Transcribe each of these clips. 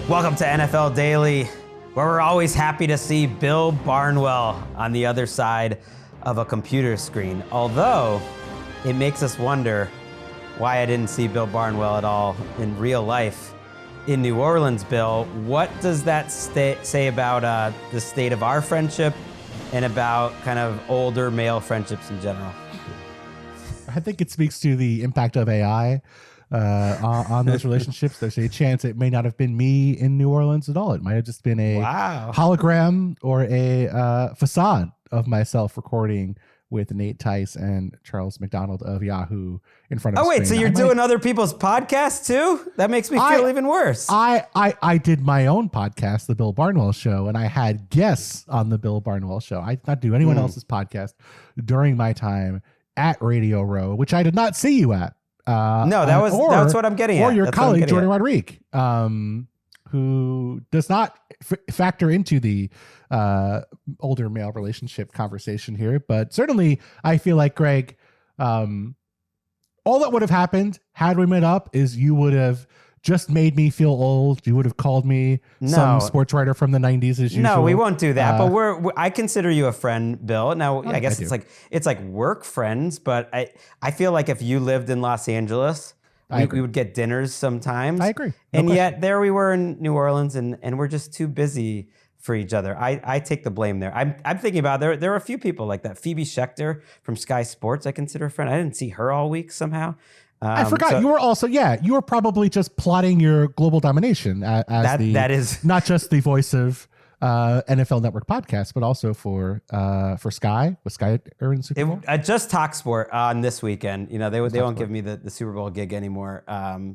Welcome to NFL Daily, where we're always happy to see Bill Barnwell on the other side of a computer screen. Although, it makes us wonder why I didn't see Bill Barnwell at all in real life in New Orleans. Bill, what does that say about the state of our friendship and about kind of older male friendships in general? I think it speaks to the impact of AI on those relationships. There's a chance it may not have been me in New Orleans at all. It might have just been a hologram or a facade of myself recording with Nate Tice and Charles McDonald of Yahoo in front of Oh, a wait, screen. so you're doing other people's podcasts too? That makes me feel even worse. I did my own podcast, The Bill Barnwell Show, and I had guests on The Bill Barnwell Show. I did not do anyone else's podcast during my time at Radio Row, which I did not see you at. That's what I'm getting at. Or your colleague, Jordan Rodriguez, who does not factor into the older male relationship conversation here. But certainly, I feel like, Greg, all that would have happened had we met up is you would have just made me feel old. You would have called me some sports writer from the 90s as usual. No, we won't do that. But I consider you a friend, Bill. Now, I guess it's like work friends. But I feel like if you lived in Los Angeles, we would get dinners sometimes. I agree. And yet there we were in New Orleans, and we're just too busy for each other. I take the blame there. I'm thinking about there are a few people like that. Phoebe Schechter from Sky Sports, I consider a friend. I didn't see her all week somehow. I forgot you were also, you were probably just plotting your global domination that is not just the voice of NFL Network podcast, but also for Sky. Was Sky in Super Bowl? Just Talk Sport on this weekend. You know, they won't give me the Super Bowl gig anymore.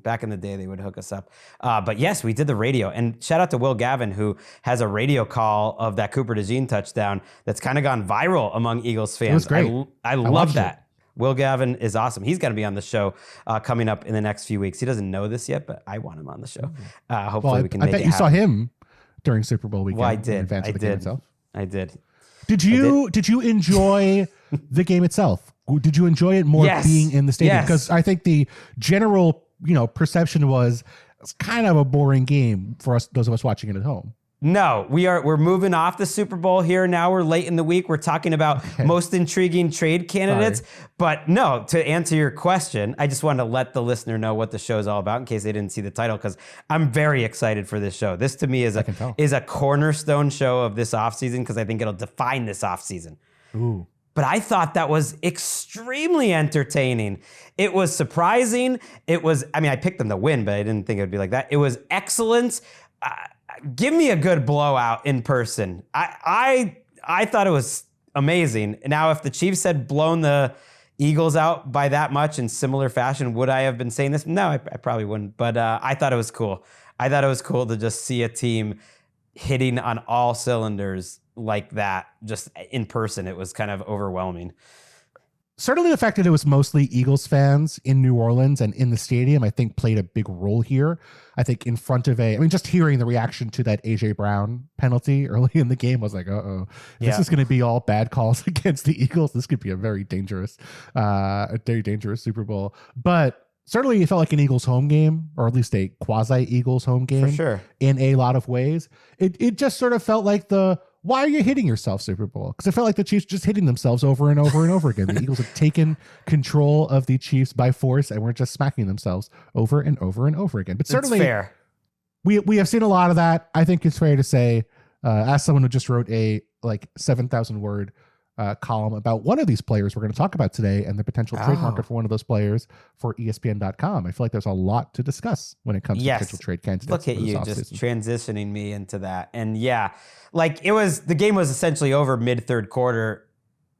Back in the day, they would hook us up. But yes, we did the radio. And shout out to Will Gavin, who has a radio call of that Cooper DeJean touchdown that's kind of gone viral among Eagles fans. It was great. I love that. Will Gavin is awesome. He's going to be on the show coming up in the next few weeks. He doesn't know this yet, but I want him on the show. Hopefully we can make it happen. I bet you saw him during Super Bowl weekend. Well, I did. I did. Did you enjoy the game itself? Did you enjoy it more being in the stadium? Because I think the general, perception was it's kind of a boring game for us, those of us watching it at home. No, we're moving off the Super Bowl here. Now we're late in the week. We're talking about most intriguing trade candidates. Sorry. But no, to answer your question, I just wanted to let the listener know what the show is all about in case they didn't see the title, because I'm very excited for this show. This to me is a cornerstone show of this offseason because I think it'll define this offseason. Ooh. But I thought that was extremely entertaining. It was surprising. I picked them to win, but I didn't think it would be like that. It was excellence. Give me a good blowout in person. I thought it was amazing. Now, if the Chiefs had blown the Eagles out by that much in similar fashion, would I have been saying this? No, I probably wouldn't. But I thought it was cool. I thought it was cool to just see a team hitting on all cylinders like that, just in person. It was kind of overwhelming. Certainly the fact that it was mostly Eagles fans in New Orleans and in the stadium, I think played a big role here. I think in front of just hearing the reaction to that A.J. Brown penalty early in the game, I was like, this is going to be all bad calls against the Eagles. This could be a very dangerous Super Bowl. But certainly it felt like an Eagles home game, or at least a quasi-Eagles home game. For sure. In a lot of ways. It just sort of felt like why are you hitting yourself, Super Bowl? Because it felt like the Chiefs just hitting themselves over and over and over again. The Eagles have taken control of the Chiefs by force, and we're just smacking themselves over and over and over again. But certainly, fair. We have seen a lot of that. I think it's fair to say, as someone who just wrote a 7,000 word column about one of these players we're going to talk about today and the potential trade market for one of those players for ESPN.com. I feel like there's a lot to discuss when it comes to potential trade candidates. Look at you just transitioning me into that. And the game was essentially over mid-third quarter.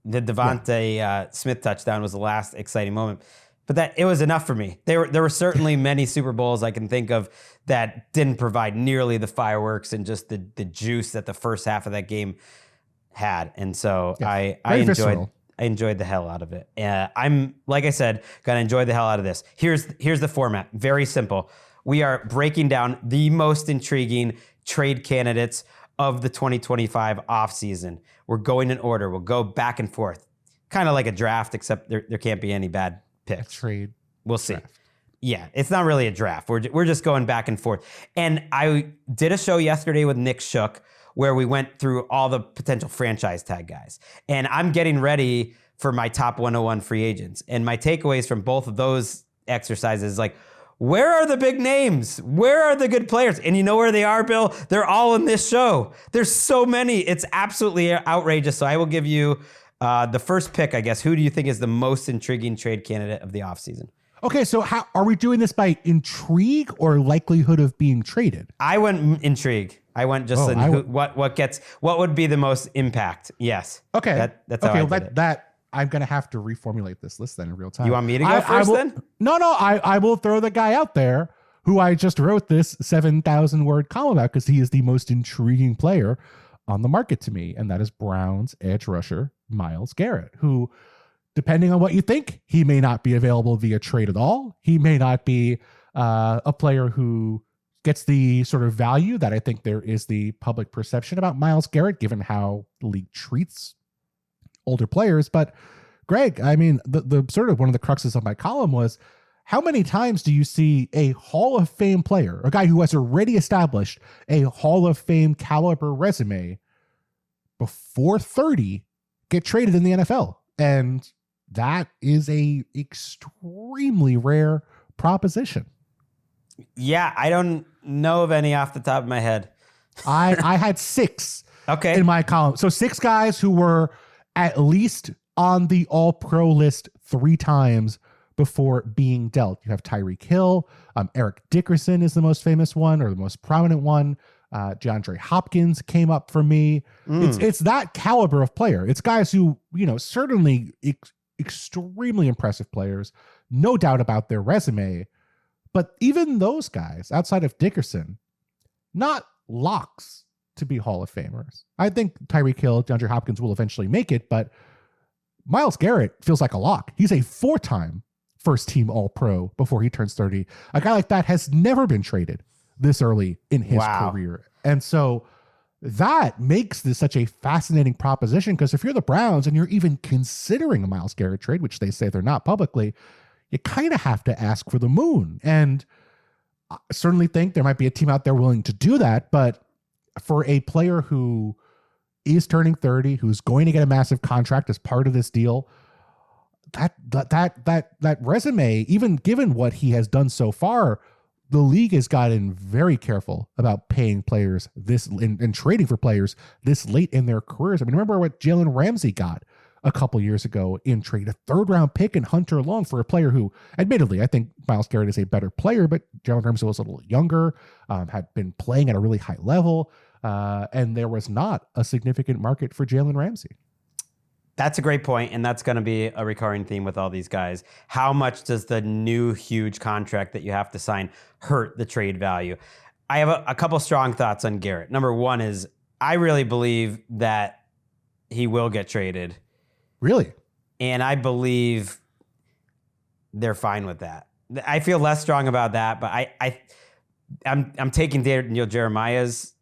The Devontae Smith touchdown was the last exciting moment. But it was enough for me. There were certainly many Super Bowls I can think of that didn't provide nearly the fireworks and just the juice that the first half of that game had. And so I enjoyed the hell out of it. I'm, like I said, going to enjoy the hell out of this. Here's the format. Very simple. We are breaking down the most intriguing trade candidates of the 2025 offseason. We're going in order. We'll go back and forth. Kind of like a draft, except there can't be any bad picks. Trade. We'll see. Draft. Yeah, it's not really a draft. We're just going back and forth. And I did a show yesterday with Nick Shook where we went through all the potential franchise tag guys. And I'm getting ready for my top 101 free agents. And my takeaways from both of those exercises, like, where are the big names? Where are the good players? And you know where they are, Bill? They're all in this show. There's so many. It's absolutely outrageous. So I will give you the first pick, I guess. Who do you think is the most intriguing trade candidate of the offseason? Okay, so how are we doing this by intrigue or likelihood of being traded? I went intrigue. I went just what would be the most impact? Yes. Okay. That's how I did it. I'm gonna have to reformulate this list then in real time. You want me to go first then? No. I will throw the guy out there who I just wrote this 7,000 word column about because he is the most intriguing player on the market to me, and that is Browns edge rusher Myles Garrett, who, depending on what you think, he may not be available via trade at all. He may not be a player who gets the sort of value that I think there is the public perception about Myles Garrett, given how the league treats older players. But Greg, I mean, the sort of one of the cruxes of my column was, how many times do you see a Hall of Fame player, a guy who has already established a Hall of Fame caliber resume before 30 get traded in the NFL? And that is a extremely rare proposition. Yeah, I don't know of any off the top of my head. I had 6 okay. in my column. So 6 guys who were at least on the all-pro list 3 times before being dealt. You have Tyreek Hill. Eric Dickerson is the most famous one, or the most prominent one. DeAndre Hopkins came up for me. It's that caliber of player. It's guys who, certainly extremely impressive players, no doubt about their resume. But even those guys, outside of Dickerson, not locks to be Hall of Famers. I think Tyreek Hill, DeAndre Hopkins will eventually make it, but Myles Garrett feels like a lock. He's a 4-time first-team All-Pro before he turns 30. A guy like that has never been traded this early in his career. And so that makes this such a fascinating proposition, because if you're the Browns and you're even considering a Myles Garrett trade, which they say they're not publicly, you kind of have to ask for the moon. And I certainly think there might be a team out there willing to do that, but for a player who is turning 30, who's going to get a massive contract as part of this deal, that resume, even given what he has done so far, the league has gotten very careful about paying players this and trading for players this late in their careers. I mean, remember what Jalen Ramsey got a couple years ago in trade, a 3rd-round pick and Hunter Long for a player who, admittedly, I think Myles Garrett is a better player, but Jalen Ramsey was a little younger, had been playing at a really high level, and there was not a significant market for Jalen Ramsey. That's a great point, and that's going to be a recurring theme with all these guys. How much does the new huge contract that you have to sign hurt the trade value? I have a couple strong thoughts on Garrett. Number one is, I really believe that he will get traded. Really? And I believe they're fine with that. I feel less strong about that, but I'm taking Daniel Jeremiah's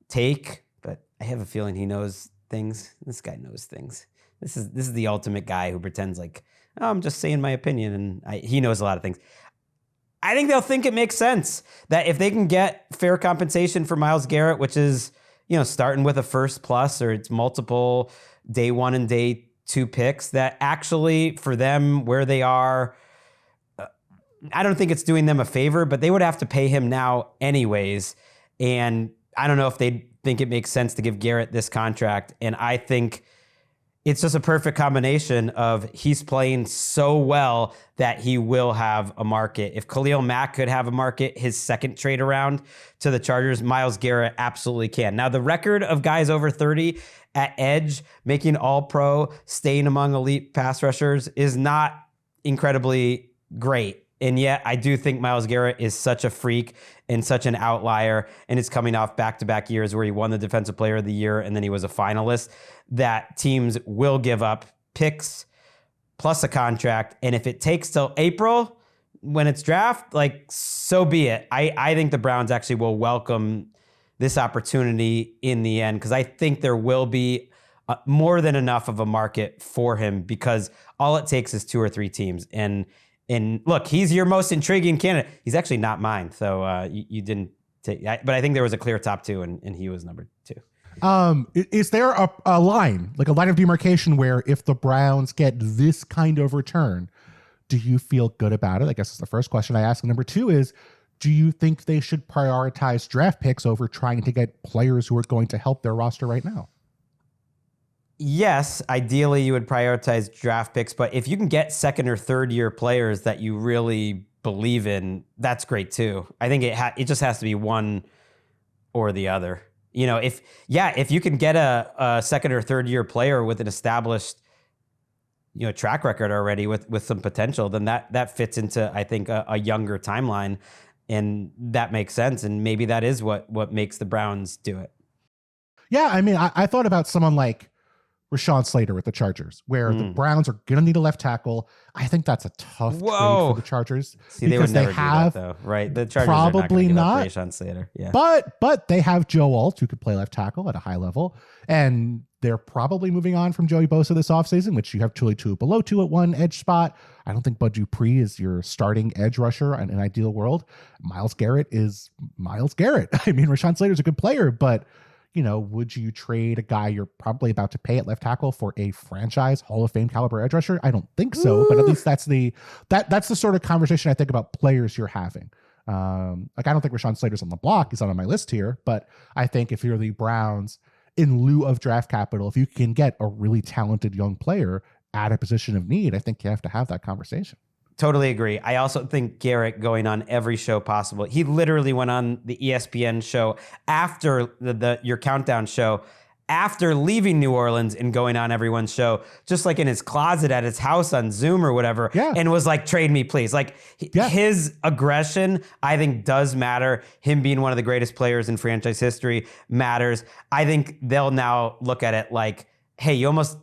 take, but I have a feeling he knows things. This guy knows things. This is the ultimate guy who pretends like, oh, I'm just saying my opinion, and he knows a lot of things. I think they'll think it makes sense that if they can get fair compensation for Myles Garrett, which is, starting with a first plus, or it's multiple day 1 and day 2 picks, that actually for them where they are, I don't think it's doing them a favor, but they would have to pay him now anyways. And I don't know if they think it makes sense to give Garrett this contract. And I think it's just a perfect combination of he's playing so well that he will have a market. If Khalil Mack could have a market, his second trade around to the Chargers, Myles Garrett absolutely can. Now, the record of guys over 30 at edge, making All-Pro, staying among elite pass rushers is not incredibly great. And yet I do think Myles Garrett is such a freak and such an outlier, and it's coming off back-to-back years where he won the Defensive Player of the Year and then he was a finalist, that teams will give up picks plus a contract. And if it takes till April when it's draft, so be it. I think the Browns actually will welcome this opportunity in the end, because I think there will be more than enough of a market for him, because all it takes is 2 or 3 teams. And And look, he's your most intriguing candidate. He's actually not mine. So you didn't take, but I think there was a clear top 2 and he was number 2. Is there a line, like a line of demarcation where if the Browns get this kind of return, do you feel good about it? I guess that's the first question I ask. Number 2 is, do you think they should prioritize draft picks over trying to get players who are going to help their roster right now? Yes, ideally you would prioritize draft picks, but if you can get second or third year players that you really believe in, that's great too. I think it just has to be one or the other. You know, if you can get a second or third year player with an established, you know, track record already with some potential, then that fits into, I think, a younger timeline, and that makes sense. And maybe that is what makes the Browns do it. Yeah, I mean, I thought about someone like Rashawn Slater with the Chargers, where the Browns are going to need a left tackle. I think that's a tough trade for the Chargers. See, they would never do that, though, right? The Chargers probably are not. Rashawn Slater, yeah. But they have Joe Alt, who could play left tackle at a high level, and they're probably moving on from Joey Bosa this offseason, which you have Tuli Tuipulotu at one edge spot. I don't think Bud Dupree is your starting edge rusher in an ideal world. Myles Garrett is Myles Garrett. I mean, Rashawn Slater's a good player, but you know, would you trade a guy you're probably about to pay at left tackle for a franchise Hall of Fame caliber edge rusher? I don't think so, but at least that's the sort of conversation I think about players you're having. Like, I don't think Rashawn Slater's on the block. He's not on my list here, but I think if you're the Browns, in lieu of draft capital, if you can get a really talented young player at a position of need, I think you have to have that conversation. Totally agree. I also think Garrett going on every show possible. He literally went on the ESPN show after your countdown show, after leaving New Orleans and going on everyone's show, just like in his closet at his house on Zoom or whatever, and was like, trade me, please. Like, his aggression, I think, does matter. Him being one of the greatest players in franchise history matters. I think they'll now look at it like, hey, you almost...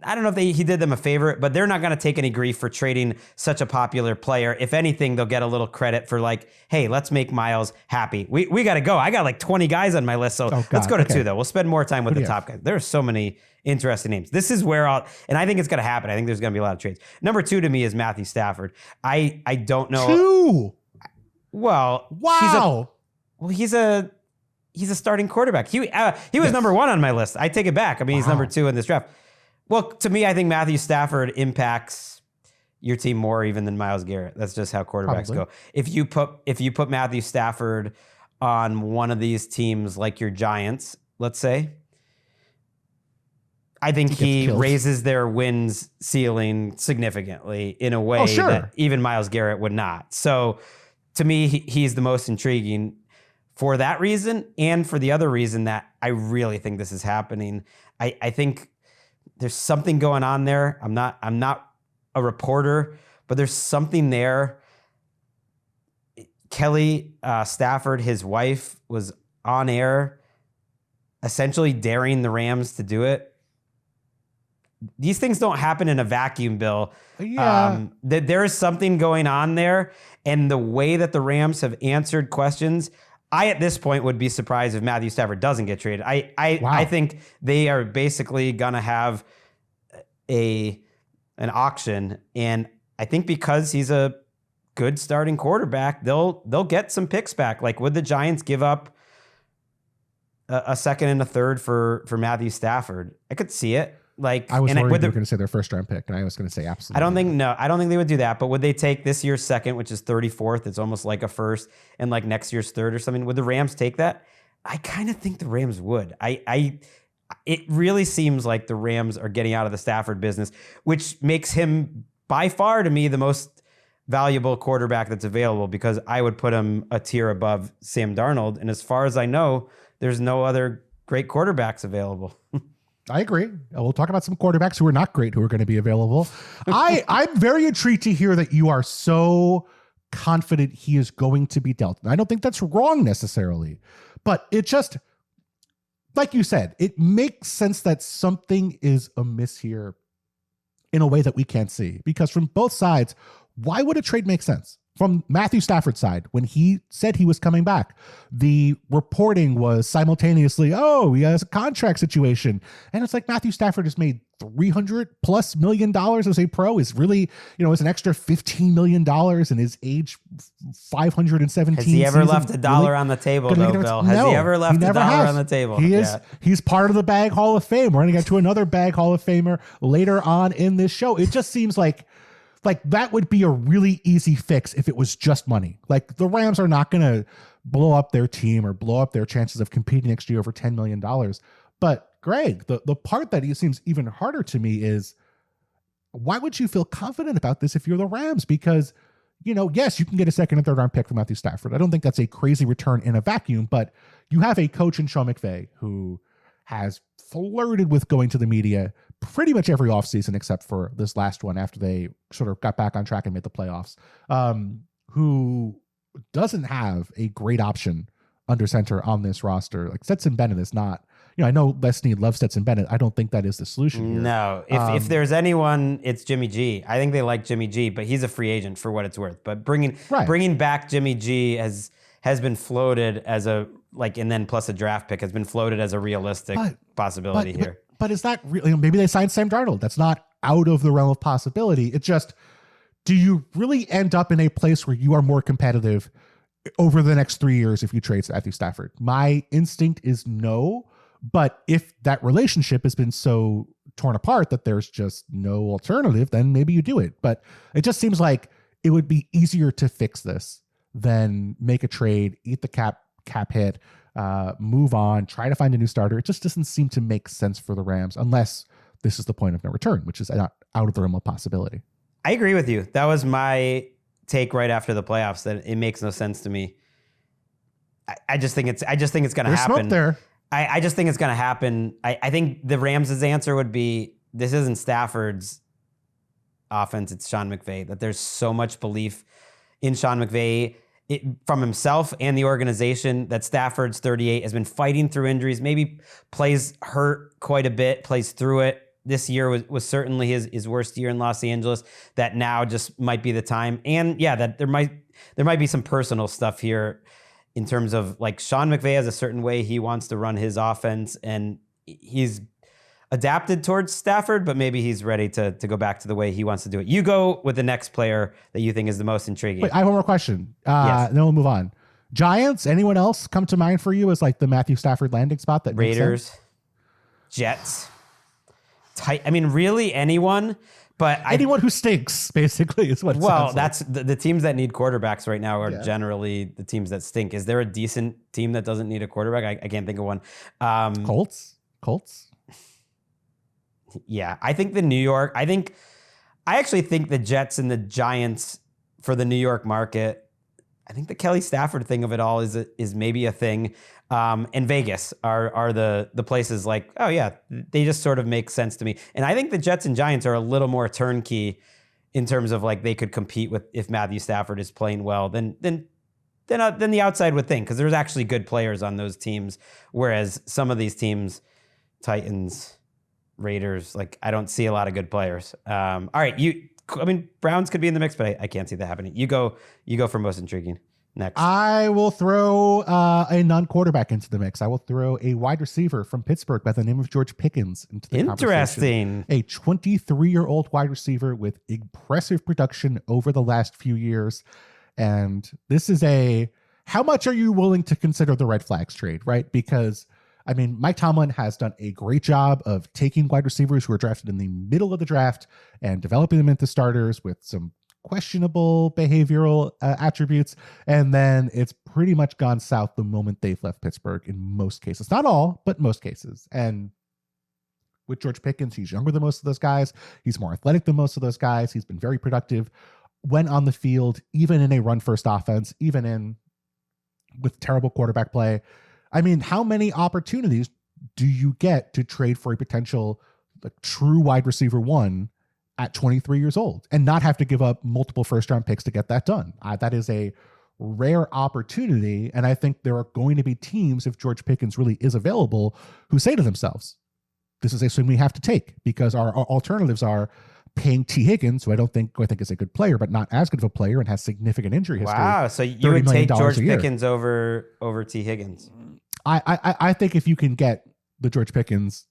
I don't know if he did them a favor, but they're not going to take any grief for trading such a popular player. If anything, they'll get a little credit for like, hey, let's make Myles happy. We got to go. I got like 20 guys on my list, so let's go to 2, though. We'll spend more time with the top guys. There are so many interesting names. This is where and I think it's going to happen. I think there's going to be a lot of trades. Number 2 to me is Matthew Stafford. I don't know. 2? Well, wow. He's a starting quarterback. He was number 1 on my list. I take it back. I mean, he's number 2 in this draft. Well, to me, I think Matthew Stafford impacts your team more even than Myles Garrett. That's just how quarterbacks go. If you put Matthew Stafford on one of these teams, like your Giants, let's say, I think he raises their wins ceiling significantly in a way that even Myles Garrett would not. So to me, he's the most intriguing for that reason, and for the other reason that I really think this is happening. I think there's something going on there. I'm not a reporter, but there's something there. Kelly Stafford, his wife, was on air essentially daring the Rams to do it. These things don't happen in a vacuum, Bill. Yeah. There is something going on there, and the way that the Rams have answered questions, I, at this point, would be surprised if Matthew Stafford doesn't get traded. I think they are basically going to have an auction, and I think because he's a good starting quarterback, they'll get some picks back. Like, would the Giants give up a second and a third for Matthew Stafford? I could see it. Like, I was worried they were going to say their first round pick, and I was going to say absolutely. I don't think they would do that. But would they take this year's second, which is 34th? It's almost like a first, and like next year's third or something. Would the Rams take that? I kind of think the Rams would. It really seems like the Rams are getting out of the Stafford business, which makes him by far to me the most valuable quarterback that's available, because I would put him a tier above Sam Darnold. And as far as I know, there's no other great quarterbacks available. I agree. We'll talk about some quarterbacks who are not great, who are going to be available. I'm very intrigued to hear that you are so confident he is going to be dealt. And I don't think that's wrong necessarily, but it just, like you said, it makes sense that something is amiss here in a way that we can't see. Because from both sides, why would a trade make sense? From Matthew Stafford's side, when he said he was coming back, the reporting was simultaneously, oh, he has a contract situation. And it's like, Matthew Stafford has made $300+ million as a pro is really, is an extra $15 million in his age 517. Has he ever left a dollar on the table, though, Bill? Has he ever left a dollar on the table? He's part of the Bag Hall of Fame. We're going to get to another Bag Hall of Famer later on in this show. It just seems like that would be a really easy fix if it was just money. Like, the Rams are not going to blow up their team or blow up their chances of competing next year over $10 million. But Greg, the part that seems even harder to me is, why would you feel confident about this if you're the Rams? Because, yes, you can get a second and third round pick from Matthew Stafford. I don't think that's a crazy return in a vacuum, but you have a coach in Sean McVay who has flirted with going to the media pretty much every offseason except for this last one after they sort of got back on track and made the playoffs, who doesn't have a great option under center on this roster. Like, Stetson Bennett is not, I know Les Snead loves Stetson Bennett. I don't think that is the solution here. No, if there's anyone, it's Jimmy G. I think they like Jimmy G, but he's a free agent for what it's worth. But bringing back Jimmy G has been floated as a, and then plus a draft pick has been floated as a realistic possibility here. But is that really, maybe they signed Sam Darnold. That's not out of the realm of possibility. It's just, do you really end up in a place where you are more competitive over the next 3 years if you trade Matthew Stafford? My instinct is no. But if that relationship has been so torn apart that there's just no alternative, then maybe you do it. But it just seems like it would be easier to fix this than make a trade, eat the cap hit, move on, try to find a new starter. It just doesn't seem to make sense for the Rams unless this is the point of no return, which is not out of the realm of possibility. I agree with you. That was my take right after the playoffs, that it makes no sense to me. I just think it's going to happen. Smoke there. I just think it's going to happen. I think the Rams' answer would be, this isn't Stafford's offense, it's Sean McVay. That there's so much belief in Sean McVay from himself and the organization, that Stafford's 38, has been fighting through injuries, maybe plays hurt quite a bit, plays through it. This year was certainly his worst year in Los Angeles, that now just might be the time. And yeah, that there might be some personal stuff here in terms of, Sean McVay has a certain way he wants to run his offense, and he's adapted towards Stafford, but maybe he's ready to go back to the way he wants to do it. You go with the next player that you think is the most intriguing. Wait, I have one more question. Yes. Then we'll move on. Giants, anyone else come to mind for you as the Matthew Stafford landing spot? That Raiders, Jets, really anyone. But anyone who stinks, basically, is what it sounds that's the teams that need quarterbacks right now are generally the teams that stink. Is there a decent team that doesn't need a quarterback? I can't think of one. Colts? Yeah, I think I actually think the Jets and the Giants for the New York market. I think the Kelly Stafford thing of it all is maybe a thing. And Vegas are the places they just sort of make sense to me. And I think the Jets and Giants are a little more turnkey in terms of they could compete with, if Matthew Stafford is playing well, than the outside would think, because there's actually good players on those teams. Whereas some of these teams, Titans, Raiders, I don't see a lot of good players. All right, Browns could be in the mix, but I can't see that happening. You go for most intriguing. Next. I will throw a non-quarterback into the mix. I will throw a wide receiver from Pittsburgh by the name of George Pickens into the Interesting. A 23-year-old wide receiver with impressive production over the last few years. And this is how much are you willing to consider the red flags trade, right? Because, Mike Tomlin has done a great job of taking wide receivers who are drafted in the middle of the draft and developing them into starters with some questionable behavioral attributes, and then it's pretty much gone south the moment they've left Pittsburgh in most cases. Not all, but most cases. And with George Pickens, he's younger than most of those guys. He's more athletic than most of those guys. He's been very productive when on the field, even in a run-first offense, even with terrible quarterback play. How many opportunities do you get to trade for a potential true wide receiver one at 23 years old and not have to give up multiple first-round picks to get that done? That is a rare opportunity, and I think there are going to be teams, if George Pickens really is available, who say to themselves, this is a swing we have to take, because our alternatives are paying T. Higgins, who I think is a good player, but not as good of a player and has significant injury history. Wow, so you would take George Pickens over T. Higgins? I think if you can get the George Pickens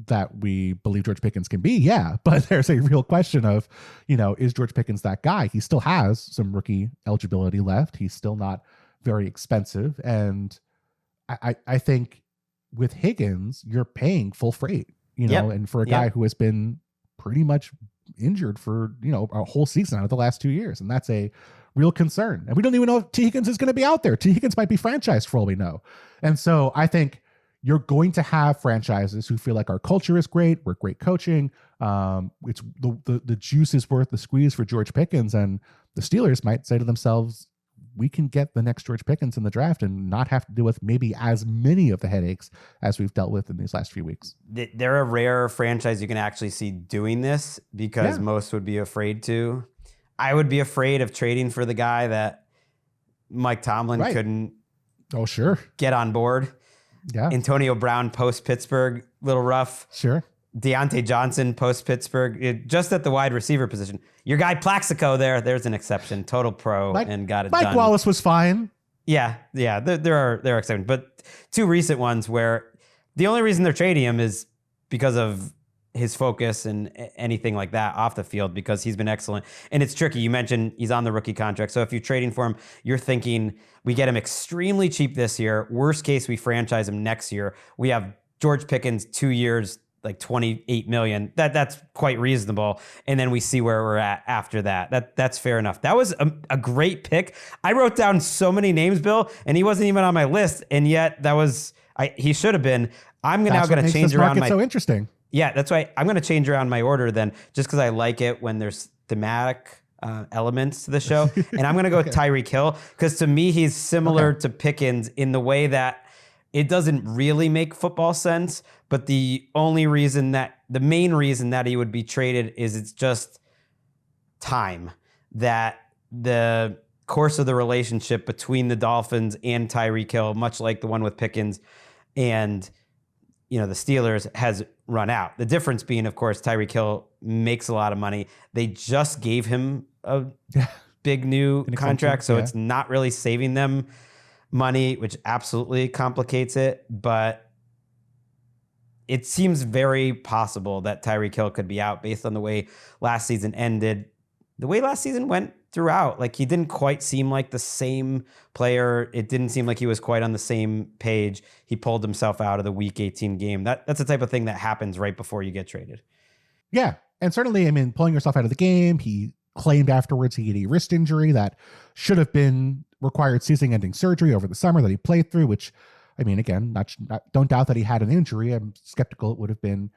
that we believe George Pickens can be, yeah, but there's a real question of, is George Pickens that guy? He still has some rookie eligibility left. He's still not very expensive. And I think with Higgins, you're paying full freight, and for a guy who has been pretty much injured for, a whole season out of the last 2 years. And that's a real concern. And we don't even know if T. Higgins is going to be out there. T. Higgins might be franchised for all we know. And so I think you're going to have franchises who feel like our culture is great. We're great coaching. It's the juice is worth the squeeze for George Pickens. And the Steelers might say to themselves, we can get the next George Pickens in the draft and not have to deal with maybe as many of the headaches as we've dealt with in these last few weeks. They're a rare franchise you can actually see doing this because most would be afraid to. I would be afraid of trading for the guy that Mike Tomlin couldn't get on board. Yeah. Antonio Brown post-Pittsburgh, little rough. Sure. Deontay Johnson post-Pittsburgh, just at the wide receiver position. Your guy Plaxico there's an exception. Total pro and got it done. Mike Wallace was fine. Yeah. There are exceptions. But two recent ones where the only reason they're trading him is because of his focus and anything like that off the field, because he's been excellent. And it's tricky. You mentioned he's on the rookie contract. So if you're trading for him, you're thinking we get him extremely cheap this year. Worst case, we franchise him next year. We have George Pickens 2 years, like $28 million. That's quite reasonable. And then we see where we're at after that. That's fair enough. That was a great pick. I wrote down so many names, Bill, and he wasn't even on my list. And yet he should have been. I'm now going to change around so interesting. Yeah, that's why I'm going to change around my order then, just because I like it when there's thematic elements to the show. And I'm going to go with Tyreek Hill, because to me, he's similar to Pickens in the way that it doesn't really make football sense. But the main reason that he would be traded is it's just time, that the course of the relationship between the Dolphins and Tyreek Hill, much like the one with Pickens and the Steelers, has run out. The difference being, of course, Tyreek Hill makes a lot of money. They just gave him a big new contract, so it's not really saving them money, which absolutely complicates it. But it seems very possible that Tyreek Hill could be out based on the way last season ended. The way last season went throughout, like, he didn't quite seem like the same player. It didn't seem like he was quite on the same page. He pulled himself out of the Week 18 game. That's the type of thing that happens right before you get traded. Yeah, and certainly, pulling yourself out of the game, he claimed afterwards he had a wrist injury that should have been required season-ending surgery over the summer that he played through, which, again, don't doubt that he had an injury. I'm skeptical it would have been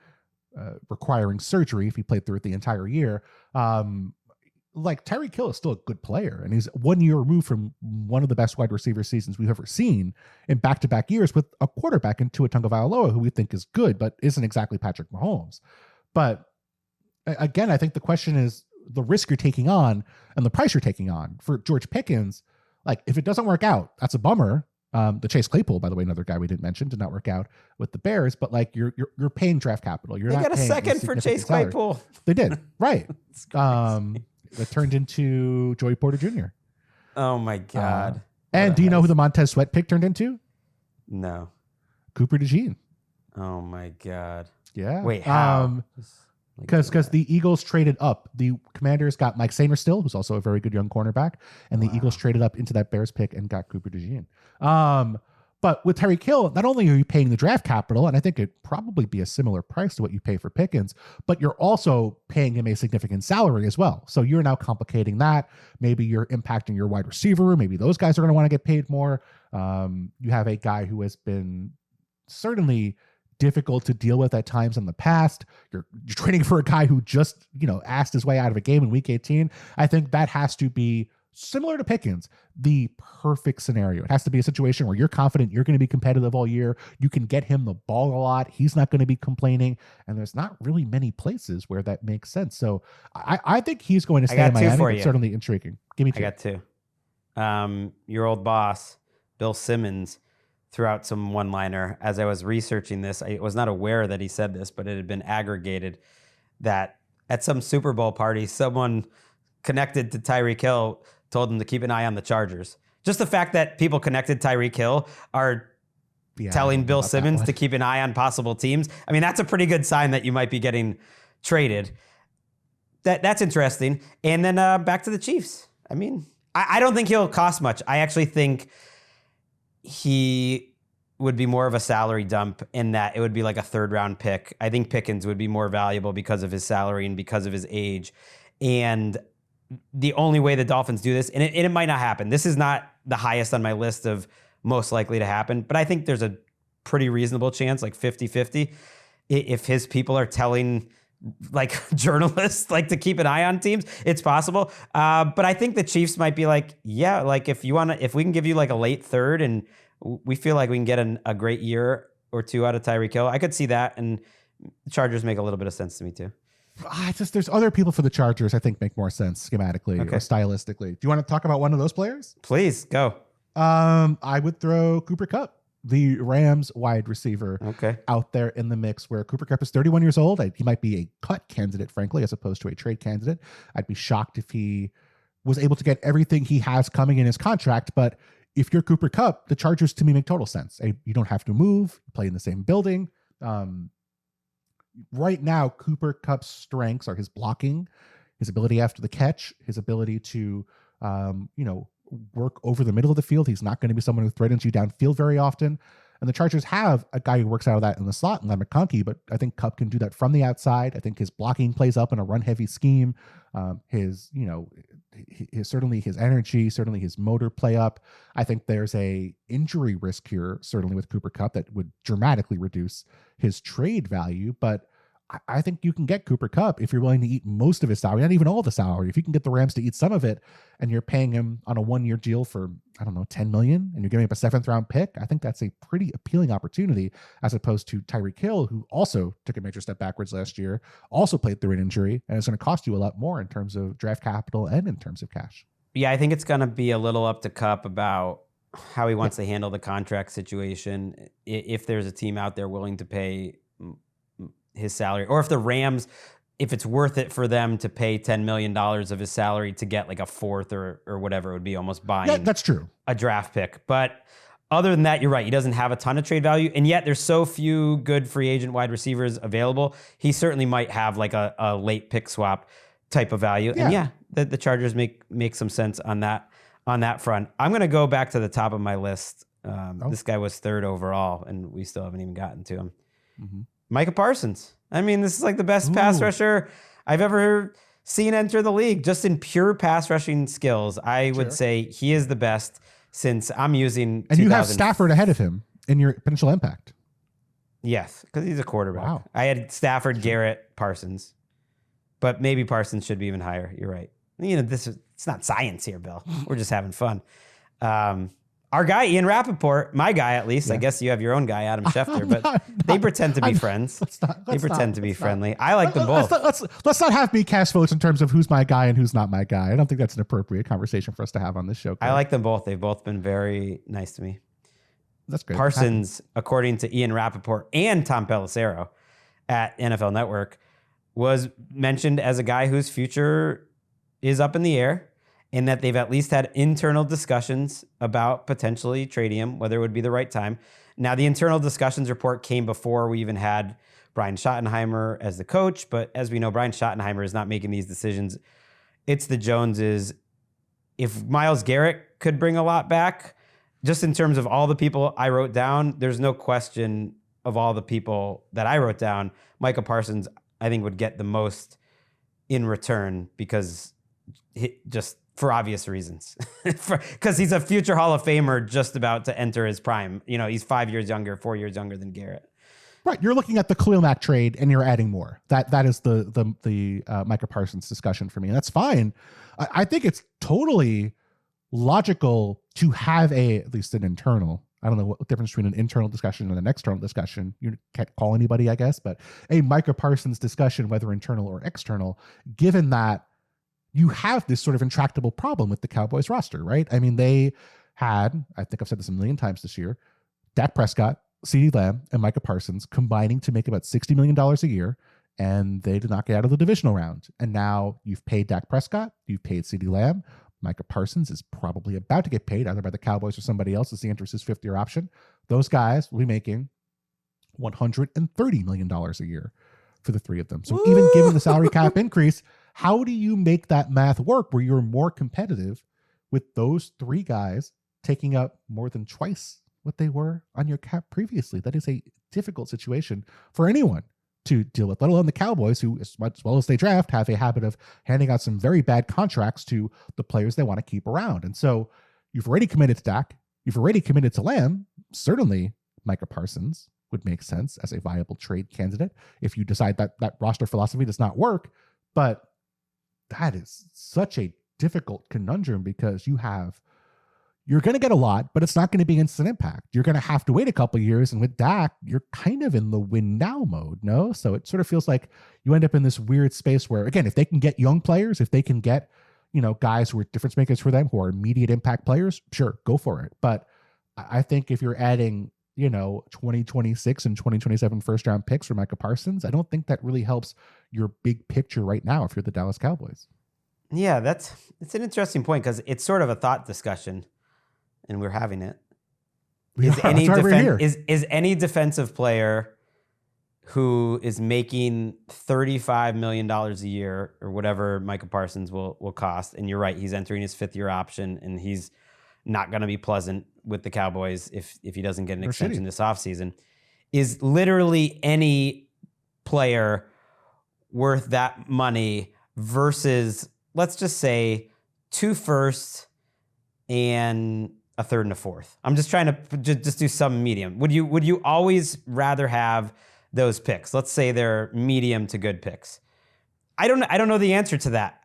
requiring surgery if he played through it the entire year. Tyreek Hill is still a good player, and he's 1 year removed from one of the best wide receiver seasons we've ever seen in back-to-back years, with a quarterback in Tua Tagovailoa who we think is good, but isn't exactly Patrick Mahomes. But again, I think the question is the risk you're taking on and the price you're taking on. For George Pickens, if it doesn't work out, that's a bummer. The Chase Claypool, by the way, another guy we didn't mention, did not work out with the Bears, but you're paying draft capital. They got a second for Chase Claypool. They did, right? That turned into Joey Porter Jr. Oh my God! And do you know who the Montez Sweat pick turned into? No. Cooper DeJean. Oh my God! Yeah. Wait, how? Because the Eagles traded up. The Commanders got Mike Sainristil, who's also a very good young cornerback, and the Eagles traded up into that Bears pick and got Cooper DeJean. But with Tyreek Hill, not only are you paying the draft capital, and I think it'd probably be a similar price to what you pay for Pickens, but you're also paying him a significant salary as well. So you're now complicating that. Maybe you're impacting your wide receiver room. Maybe those guys are going to want to get paid more. You have a guy who has been certainly difficult to deal with at times in the past. You're trading for a guy who just, asked his way out of a game in Week 18. I think that has to be, similar to Pickens, the perfect scenario. It has to be a situation where you're confident you're going to be competitive all year. You can get him the ball a lot. He's not going to be complaining. And there's not really many places where that makes sense. So I think he's going to stay in Miami. It's certainly intriguing. Give me two. I got two. Your old boss, Bill Simmons, threw out some one-liner. As I was researching this, I was not aware that he said this, but it had been aggregated that at some Super Bowl party, someone connected to Tyreek Hill told him to keep an eye on the Chargers. Just the fact that people connected Tyreek Hill are telling Bill Simmons to keep an eye on possible teams. I mean, that's a pretty good sign that you might be getting traded. That's interesting. And then back to the Chiefs. I mean, I don't think he'll cost much. I actually think he would be more of a salary dump in that it would be like a 3rd-round pick. I think Pickens would be more valuable because of his salary and because of his age. And the only way the Dolphins do this, and it might not happen. This is not the highest on my list of most likely to happen, but I think there's a pretty reasonable chance, like 50-50, if his people are telling like journalists like to keep an eye on teams, it's possible. But I think the Chiefs might be like, yeah, like if we can give you like a late 3rd and we feel like we can get a great year or 2 out of Tyreek Hill, I could see that. And the Chargers make a little bit of sense to me too. There's other people for the Chargers I think make more sense schematically or stylistically. Do you want to talk about one of those players? Please go. I would throw Cooper Kupp, the Rams wide receiver, out there in the mix, where Cooper Kupp is 31 years old. He might be a cut candidate, frankly, as opposed to a trade candidate. I'd be shocked if he was able to get everything he has coming in his contract, but if you're Cooper Kupp, the Chargers to me make total sense. You don't have to move, you play in the same building. Right now, Cooper Kupp's strengths are his blocking, his ability after the catch, his ability to, work over the middle of the field. He's not going to be someone who threatens you downfield very often. And the Chargers have a guy who works out of that in the slot, Len McConkey, but I think Kupp can do that from the outside. I think his blocking plays up in a run-heavy scheme. Certainly his energy, certainly his motor play up. I think there's a injury risk here, certainly with Cooper Kupp, that would dramatically reduce his trade value. But I think you can get Cooper Kupp if you're willing to eat most of his salary, not even all the salary. If you can get the Rams to eat some of it and you're paying him on a 1-year deal for, $10 million, and you're giving up a 7th-round pick, I think that's a pretty appealing opportunity as opposed to Tyreek Hill, who also took a major step backwards last year, also played through an injury, and it's going to cost you a lot more in terms of draft capital and in terms of cash. Yeah, I think it's going to be a little up to Kupp about how he wants to handle the contract situation. If there's a team out there willing to pay his salary, or if the Rams, if it's worth it for them to pay $10 million of his salary to get like a 4th or whatever, it would be almost buying that's true. A draft pick. But other than that, you're right. He doesn't have a ton of trade value, and yet there's so few good free agent wide receivers available. He certainly might have like a late pick swap type of value. Yeah. And the Chargers make some sense on that front. I'm going to go back to the top of my list. This guy was 3rd overall, and we still haven't even gotten to him. Mm-hmm. Micah Parsons. I mean, this is like the best pass rusher I've ever seen enter the league, just in pure pass rushing skills. I would say he is the best since I'm using. And you have Stafford ahead of him in your potential impact. Yes, because he's a quarterback. Wow. I had Stafford, Garrett, Parsons, but maybe Parsons should be even higher. You're right. It's not science here, Bill. We're just having fun. Our guy, Ian Rappaport, my guy at least, I guess you have your own guy, Adam Schefter, but they pretend to be friends. They pretend to be friendly. I like them both. Let's not have me cast votes in terms of who's my guy and who's not my guy. I don't think that's an appropriate conversation for us to have on this show. I like them both. They've both been very nice to me. That's good. Parsons, according to Ian Rappaport and Tom Pelissero at NFL Network, was mentioned as a guy whose future is up in the air, in that they've at least had internal discussions about potentially trading him, whether it would be the right time. Now, the internal discussions report came before we even had Brian Schottenheimer as the coach, but as we know, Brian Schottenheimer is not making these decisions. It's the Joneses. If Myles Garrett could bring a lot back, just in terms of all the people I wrote down, there's no question of all the people that I wrote down, Micah Parsons, I think, would get the most in return because just for obvious reasons, because he's a future Hall of Famer just about to enter his prime. He's 4 years younger than Garrett. Right. You're looking at the Khalil Mack trade and you're adding more. That is the Micah Parsons discussion for me. And that's fine. I think it's totally logical to have at least an internal, I don't know what the difference between an internal discussion and an external discussion. You can't call anybody, I guess, but a Micah Parsons discussion, whether internal or external, given that you have this sort of intractable problem with the Cowboys roster, right? I mean, they had, I think I've said this a million times this year, Dak Prescott, CeeDee Lamb, and Micah Parsons combining to make about $60 million a year, and they did not get out of the divisional round. And now you've paid Dak Prescott, you've paid CeeDee Lamb, Micah Parsons is probably about to get paid either by the Cowboys or somebody else as he enters his 5th-year option. those guys will be making $130 million a year for the three of them. So even given the salary cap increase, how do you make that math work where you're more competitive with those three guys taking up more than twice what they were on your cap previously? That is a difficult situation for anyone to deal with, let alone the Cowboys, who, as well as they draft, have a habit of handing out some very bad contracts to the players they want to keep around. And so you've already committed to Dak. You've already committed to Lamb. Certainly Micah Parsons would make sense as a viable trade candidate if you decide that that roster philosophy does not work. But that is such a difficult conundrum because you're going to get a lot, but it's not going to be instant impact. You're going to have to wait a couple of years. And with Dak, you're kind of in the win now mode, no? So it sort of feels like you end up in this weird space where, again, if they can get young players, if they can get, guys who are difference makers for them, who are immediate impact players, sure, go for it. But I think if you're adding, 2026 and 2027 first round picks for Micah Parsons, I don't think that really helps your big picture right now if you're the Dallas Cowboys. Yeah, it's an interesting point because it's sort of a thought discussion, and we're having it. Is any defensive player who is making $35 million a year or whatever Micah Parsons will cost, and you're right, he's entering his fifth year option, and he's not going to be pleasant with the Cowboys if he doesn't get an extension this offseason, is literally any player worth that money versus, let's just say, 2 firsts and a third and a fourth. I'm just trying to just do some medium. Would you always rather have those picks? Let's say they're medium to good picks. I don't know the answer to that,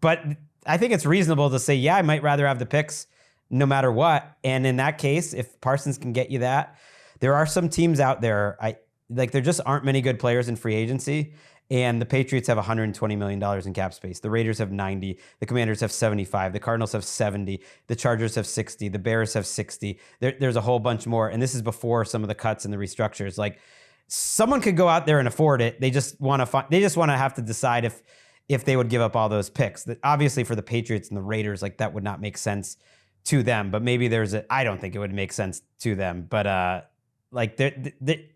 but I think it's reasonable to say, yeah, I might rather have the picks no matter what. And in that case, if Parsons can get you that, there are some teams out there, there just aren't many good players in free agency. And the Patriots have $120 million in cap space. The Raiders have 90. The Commanders have 75. The Cardinals have 70. The Chargers have 60. The Bears have 60. There's a whole bunch more. And this is before some of the cuts and the restructures. Like, someone could go out there and afford it. They just want to have to decide if they would give up all those picks. That obviously for the Patriots and the Raiders, like, that would not make sense to them. But maybe I don't think it would make sense to them. But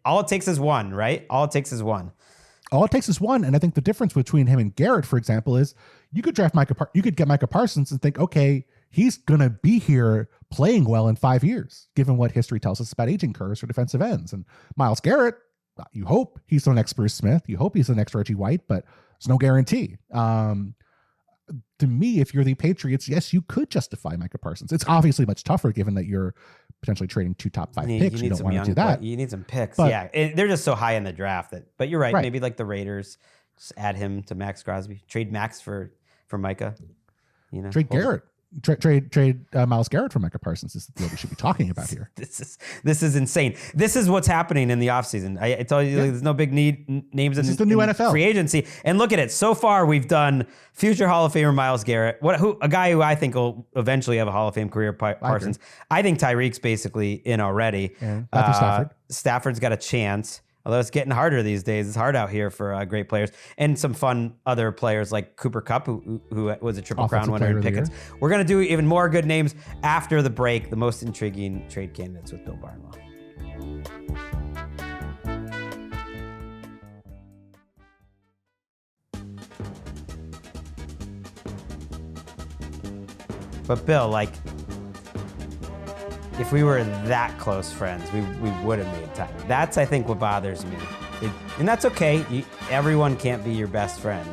all it takes is one, right? All it takes is one. All it takes is one, and I think the difference between him and Garrett, for example, is you could get Micah Parsons and think, okay, he's gonna be here playing well in 5 years, given what history tells us about aging curves for defensive ends. And Myles Garrett, you hope he's the next Bruce Smith, you hope he's the next Reggie White, but there's no guarantee. To me, if you're the Patriots, yes, you could justify Micah Parsons. It's obviously much tougher given that you're potentially trading 2 top 5 picks. You don't want to do that. You need some picks. But, they're just so high in the draft but you're right. Maybe like the Raiders, just add him to Maxx Crosby. Trade Max for Micah. Trade Garrett. Trade Myles Garrett for Micah Parsons is the deal we should be talking about here. This is insane. This is what's happening in the offseason. I tell you, there's no big names in the new NFL free agency. And look at it. So far, we've done future Hall of Famer Myles Garrett, a guy who I think will eventually have a Hall of Fame career, Parsons. I think Tyreek's basically in already. Stafford. Stafford's got a chance. Although it's getting harder these days. It's hard out here for great players. And some fun other players like Cooper Kupp, who was a Triple Crown winner in Pickens. We're going to do even more good names after the break. The most intriguing trade candidates with Bill Barnwell. But Bill, if we were that close friends, we would have made time. That's, I think, what bothers me. And that's okay. Everyone can't be your best friend.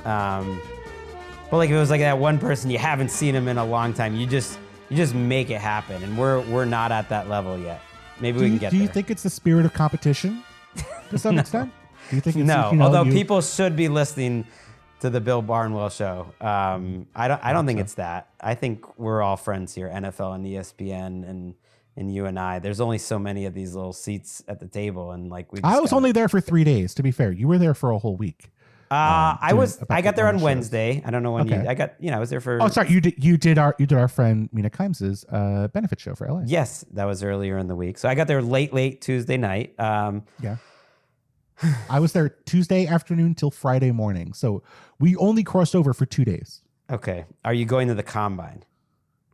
But if it was that one person you haven't seen him in a long time, you just make it happen. And we're not at that level yet. Maybe we can get there. Do you think it's the spirit of competition to some extent? Do you think it's although people should be listening to the Bill Barnwell show. I don't think it's that. I think we're all friends here, NFL and ESPN and you and I. There's only so many of these little seats at the table, and I was only there for 3 days. To be fair, you were there for a whole week. I got there on Wednesday. I don't know when I was there for. Oh, sorry. You did our friend Mina Kimes's benefit show for LA. Yes, that was earlier in the week. So I got there late Tuesday night. Yeah. I was there Tuesday afternoon till Friday morning. So we only crossed over for 2 days. Okay. Are you going to the combine?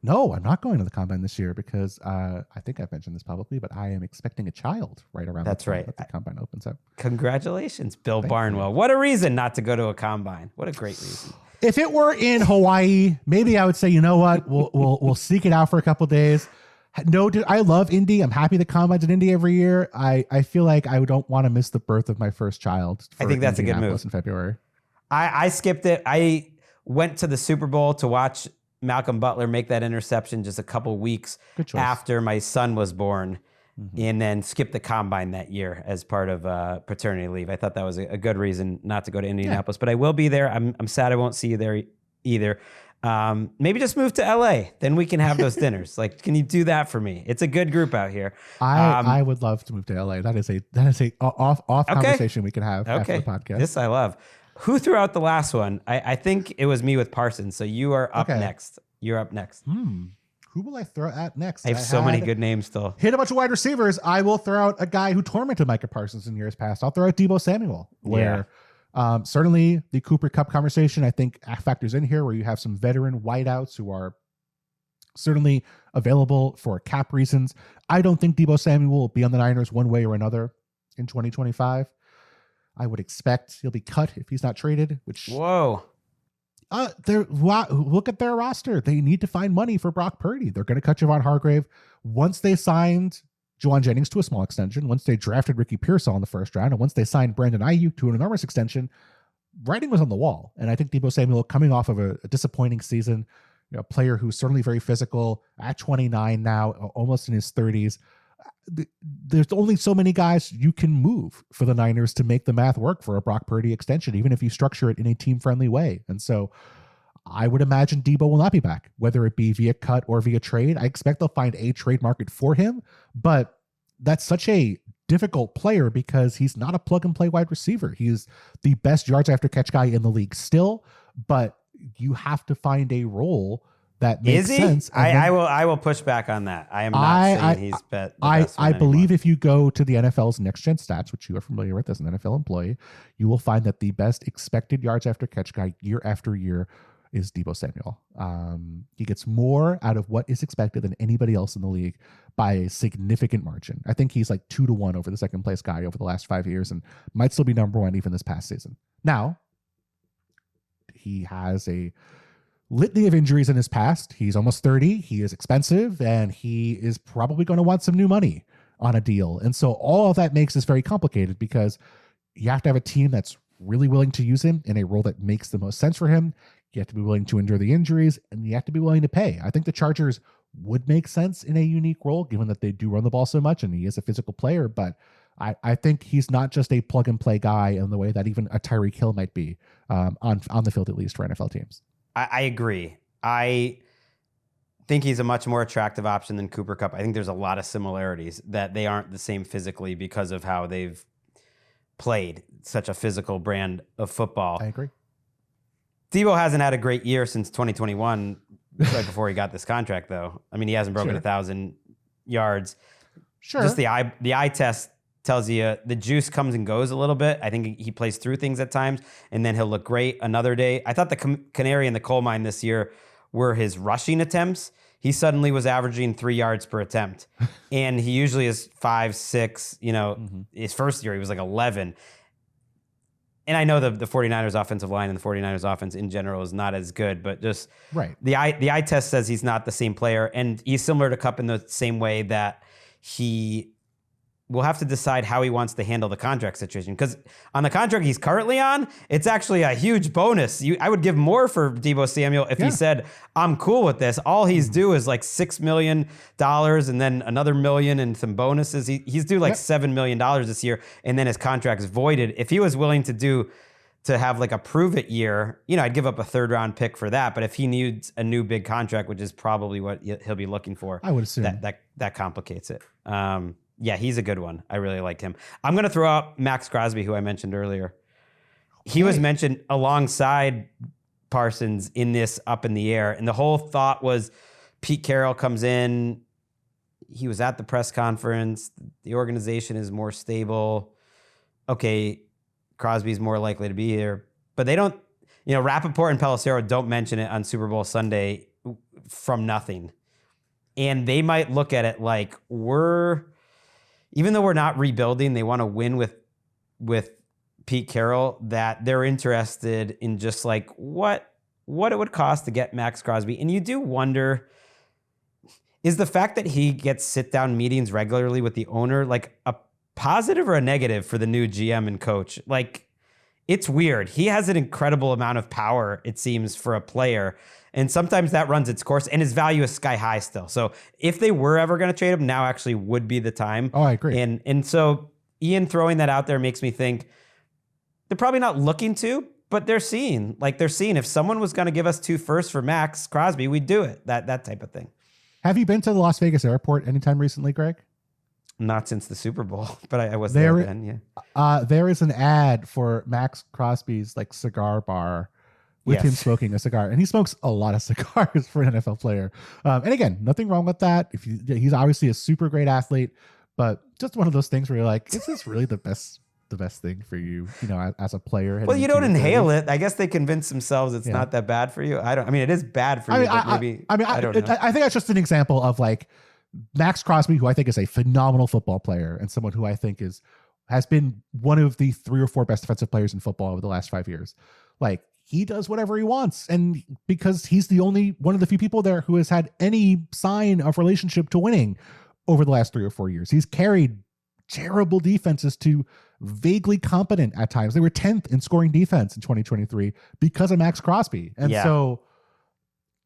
No, I'm not going to the combine this year because I think I've mentioned this publicly, but I am expecting a child right around That's the time right. that the combine opens up. Congratulations, Bill Thank Barnwell. you. What a reason not to go to a combine. What a great reason. If it were in Hawaii, maybe I would say, you know what, we'll seek it out for a couple days. No, dude, I love Indy. I'm happy the combine's in Indy every year. I feel like I don't want to miss the birth of my first child. I think that's a good move. In February. I skipped it. I went to the Super Bowl to watch Malcolm Butler make that interception just a couple weeks after my son was born, and then skipped the combine that year as part of paternity leave. I thought that was a good reason not to go to Indianapolis, but I will be there. I'm sad I won't see you there either. Maybe just move to LA, then we can have those dinners. Like, can you do that for me? It's a good group out here. I would love to move to LA. That is a off conversation we can have after the podcast. This I love. Who threw out the last one? I think it was me with Parsons. So you are up next. You're up next. Who will I throw at next? I have so many good names still. Hit a bunch of wide receivers. I will throw out a guy who tormented Micah Parsons in years past. I'll throw out Deebo Samuel, where certainly the Cooper Kupp conversation, I think, factors in here, where you have some veteran wideouts who are certainly available for cap reasons. I don't think Deebo Samuel will be on the Niners one way or another in 2025. I would expect he'll be cut if he's not traded, which... Whoa. Look at their roster. They need to find money for Brock Purdy. They're going to cut Javon Hargrave. Once they signed Juwan Jennings to a small extension, once they drafted Ricky Pearsall in the first round, and once they signed Brandon Ayuk to an enormous extension, writing was on the wall. And I think Deebo Samuel, coming off of a disappointing season, a player who's certainly very physical at 29 now, almost in his 30s, there's only so many guys you can move for the Niners to make the math work for a Brock Purdy extension, even if you structure it in a team-friendly way. And so I would imagine Deebo will not be back, whether it be via cut or via trade. I expect they'll find a trade market for him, but that's such a difficult player because he's not a plug-and-play wide receiver. He's the best yards after catch guy in the league still, but you have to find a role that makes sense. I will push back on that. I am not saying he's bet. I believe if you go to the NFL's next gen stats, which you are familiar with as an NFL employee, you will find that the best expected yards after catch guy year after year is Deebo Samuel. He gets more out of what is expected than anybody else in the league by a significant margin. I think he's like 2-1 over the second place guy over the last 5 years and might still be number one even this past season. Now, he has a litany of injuries in his past. He's almost 30. He is expensive, and he is probably going to want some new money on a deal. And so all of that makes this very complicated because you have to have a team that's really willing to use him in a role that makes the most sense for him. You have to be willing to endure the injuries, and you have to be willing to pay. I think the Chargers would make sense in a unique role, given that they do run the ball so much, and he is a physical player, but I think he's not just a plug-and-play guy in the way that even a Tyreek Hill might be on the field, at least for NFL teams. I agree. I think he's a much more attractive option than Cooper Kupp. I think there's a lot of similarities that they aren't the same physically because of how they've played such a physical brand of football. I agree. Deebo hasn't had a great year since 2021, right before he got this contract, though. I mean, he hasn't broken 1,000 yards. Sure. Just the eye test tells you the juice comes and goes a little bit. I think he plays through things at times, and then he'll look great another day. I thought the canary in the coal mine this year were his rushing attempts. He suddenly was averaging 3 yards per attempt, and he usually is 5, 6. His first year he was like 11. And I know the 49ers offensive line and the 49ers offense in general is not as good, but just the eye test says he's not the same player, and he's similar to Kupp in the same way that he will have to decide how he wants to handle the contract situation. Because on the contract he's currently on, it's actually a huge bonus. I would give more for Deebo Samuel if he said, I'm cool with this. All he's due is like $6 million and then another $1 million and some bonuses. He's due like $7 million this year, and then his contract's voided. If he was willing to have like a prove it year, I'd give up a 3rd round pick for that. But if he needs a new big contract, which is probably what he'll be looking for, I would assume that complicates it. Yeah, he's a good one. I really liked him. I'm going to throw out Maxx Crosby, who I mentioned earlier. He was mentioned alongside Parsons in this up in the air. And the whole thought was Pete Carroll comes in. He was at the press conference. The organization is more stable. Okay, Crosby's more likely to be here. But they don't, Rappaport and Pelissero don't mention it on Super Bowl Sunday from nothing. And they might look at it like even though we're not rebuilding, they want to win with Pete Carroll, that they're interested in just like what it would cost to get Maxx Crosby. And you do wonder, is the fact that he gets sit-down meetings regularly with the owner like a positive or a negative for the new GM and coach? Like, it's weird. He has an incredible amount of power, it seems, for a player. And sometimes that runs its course, and his value is sky high still. So if they were ever going to trade him, now actually would be the time. Oh, I agree. And so Ian throwing that out there makes me think they're probably not looking to, but they're seeing if someone was going to give us 2 firsts for Maxx Crosby, we'd do it. That type of thing. Have you been to the Las Vegas airport anytime recently, Greg? Not since the Super Bowl, but I was there then. Yeah. There is an ad for Maxx Crosby's like cigar bar with him smoking a cigar, and he smokes a lot of cigars for an NFL player. And again, nothing wrong with that. He's obviously a super great athlete, but just one of those things where you're like, is this really the best thing for you, as a player? Well, you don't inhale it. I guess they convince themselves it's not that bad for you. It is bad for you. I don't know. I think that's just an example of like Maxx Crosby, who I think is a phenomenal football player and someone who I think has been one of the 3 or 4 best defensive players in football over the last 5 years. Like, he does whatever he wants. And because he's the only one of the few people there who has had any sign of relationship to winning over the last 3 or 4 years, he's carried terrible defenses to vaguely competent at times. They were 10th in scoring defense in 2023 because of Maxx Crosby. And so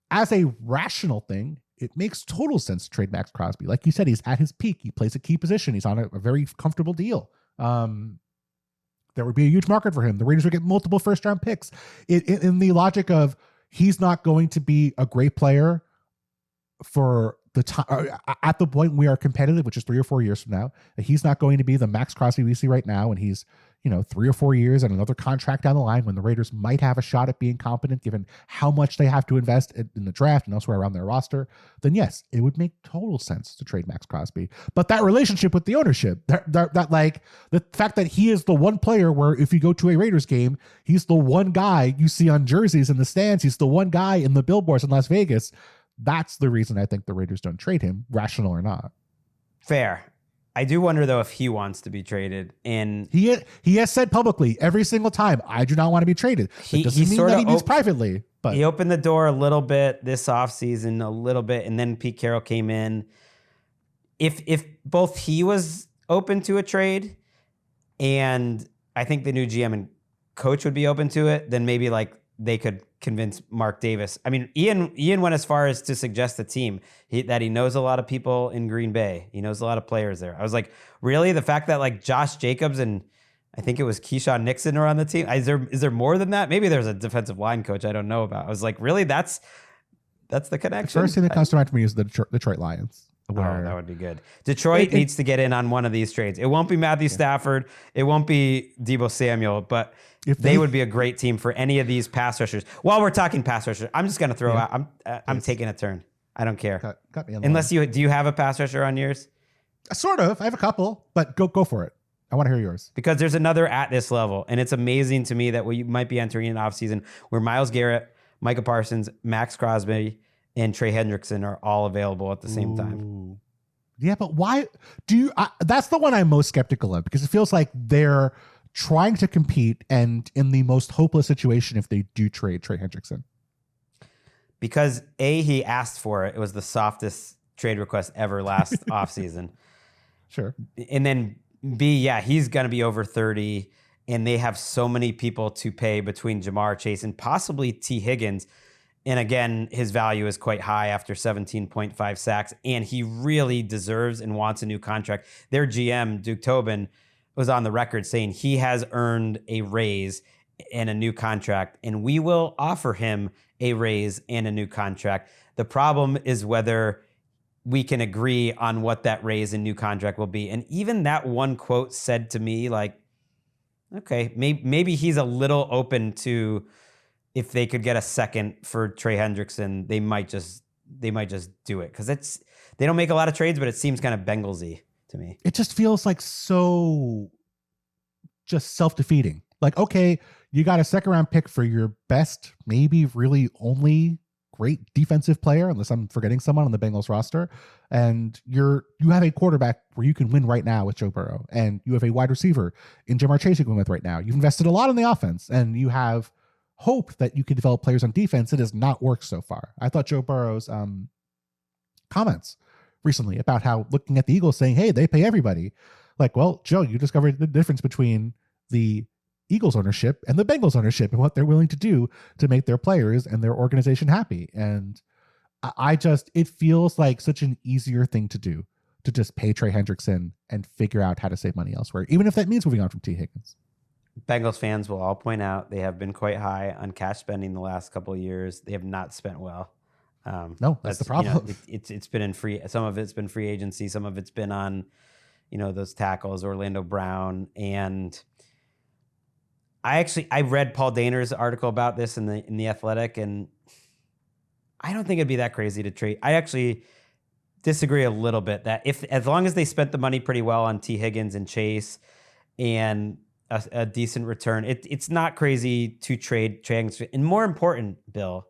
as a rational thing, it makes total sense to trade Maxx Crosby. Like you said, he's at his peak. He plays a key position. He's on a very comfortable deal. There would be a huge market for him. The Raiders would get multiple first-round picks. In the logic of he's not going to be a great player for the time at the point we are competitive, which is 3 or 4 years from now. He's not going to be the Maxx Crosby we see right now, and he's 3 or 4 years and another contract down the line when the Raiders might have a shot at being competent, given how much they have to invest in the draft and elsewhere around their roster. Then yes, it would make total sense to trade Maxx Crosby. But that relationship with the ownership, that like the fact that he is the one player where if you go to a Raiders game, he's the one guy you see on jerseys in the stands. He's the one guy in the billboards in Las Vegas. That's the reason I think the Raiders don't trade him, rational or not. Fair. I do wonder, though, if he wants to be traded. And he has said publicly every single time, I do not want to be traded. That doesn't mean that he means privately. But he opened the door a little bit this offseason, a little bit, and then Pete Carroll came in. If both he was open to a trade and I think the new GM and coach would be open to it, then maybe like they could convince Mark Davis. I mean, Ian went as far as to suggest the team that he knows a lot of people in Green Bay. He knows a lot of players there. I was like, really? The fact that like Josh Jacobs and I think it was Keyshawn Nixon are on the team. Is there more than that? Maybe there's a defensive line coach I don't know about. I was like, really? That's the connection? The first thing that comes to mind for me is the Detroit Lions. That would be good. Detroit needs to get in on one of these trades. It won't be Matthew Stafford. It won't be Deebo Samuel, but if they would be a great team for any of these pass rushers. While we're talking pass rushers, I'm just going to throw out. I'm taking a turn. I don't care. Cut me Unless do you have a pass rusher on yours? Sort of. I have a couple, but go for it. I want to hear yours. Because there's another at this level, and it's amazing to me that we might be entering an offseason where Myles Garrett, Micah Parsons, Maxx Crosby, and Trey Hendrickson are all available at the same time. Yeah, but why do you? That's the one I'm most skeptical of because it feels like they're trying to compete and in the most hopeless situation if they do trade Trey Hendrickson. Because A, he asked for it. It was the softest trade request ever last offseason. Sure. And then B, yeah, he's going to be over 30, and they have so many people to pay between Jamar Chase and possibly T. Higgins. And again, his value is quite high after 17.5 sacks, and he really deserves and wants a new contract. Their GM, Duke Tobin, was on the record saying he has earned a raise and a new contract, and we will offer him a raise and a new contract. The problem is whether we can agree on what that raise and new contract will be. And even that one quote said to me, like, okay, maybe he's a little open to if they could get a second for Trey Hendrickson, they might just do it because they don't make a lot of trades, but it seems kind of Bengalsy to me. It just feels like so just self-defeating. Like, okay, you got a second round pick for your best, maybe really only great defensive player, unless I'm forgetting someone on the Bengals roster. And you have a quarterback where you can win right now with Joe Burrow, and you have a wide receiver in Jamar Chase you can win with right now. You've invested a lot in the offense, and you have hope that you can develop players on defense. It has not worked so far. I thought Joe Burrow's comments recently about how looking at the Eagles saying, hey, they pay everybody. Like, well, Joe, you discovered the difference between the Eagles ownership and the Bengals ownership and what they're willing to do to make their players and their organization happy. And it feels like such an easier thing to do to just pay Trey Hendrickson and figure out how to save money elsewhere, even if that means moving on from T. Higgins. Bengals fans will all point out they have been quite high on cash spending the last couple of years. They have not spent well. No, that's the problem. It's been in free. Some of it's been free agency. Some of it's been on, those tackles, Orlando Brown. And I read Paul Dehner's article about this in the Athletic, and I don't think it'd be that crazy to trade. I actually disagree a little bit that as long as they spent the money pretty well on T. Higgins and Chase and a decent return, it's not crazy to trade. And more important, Bill,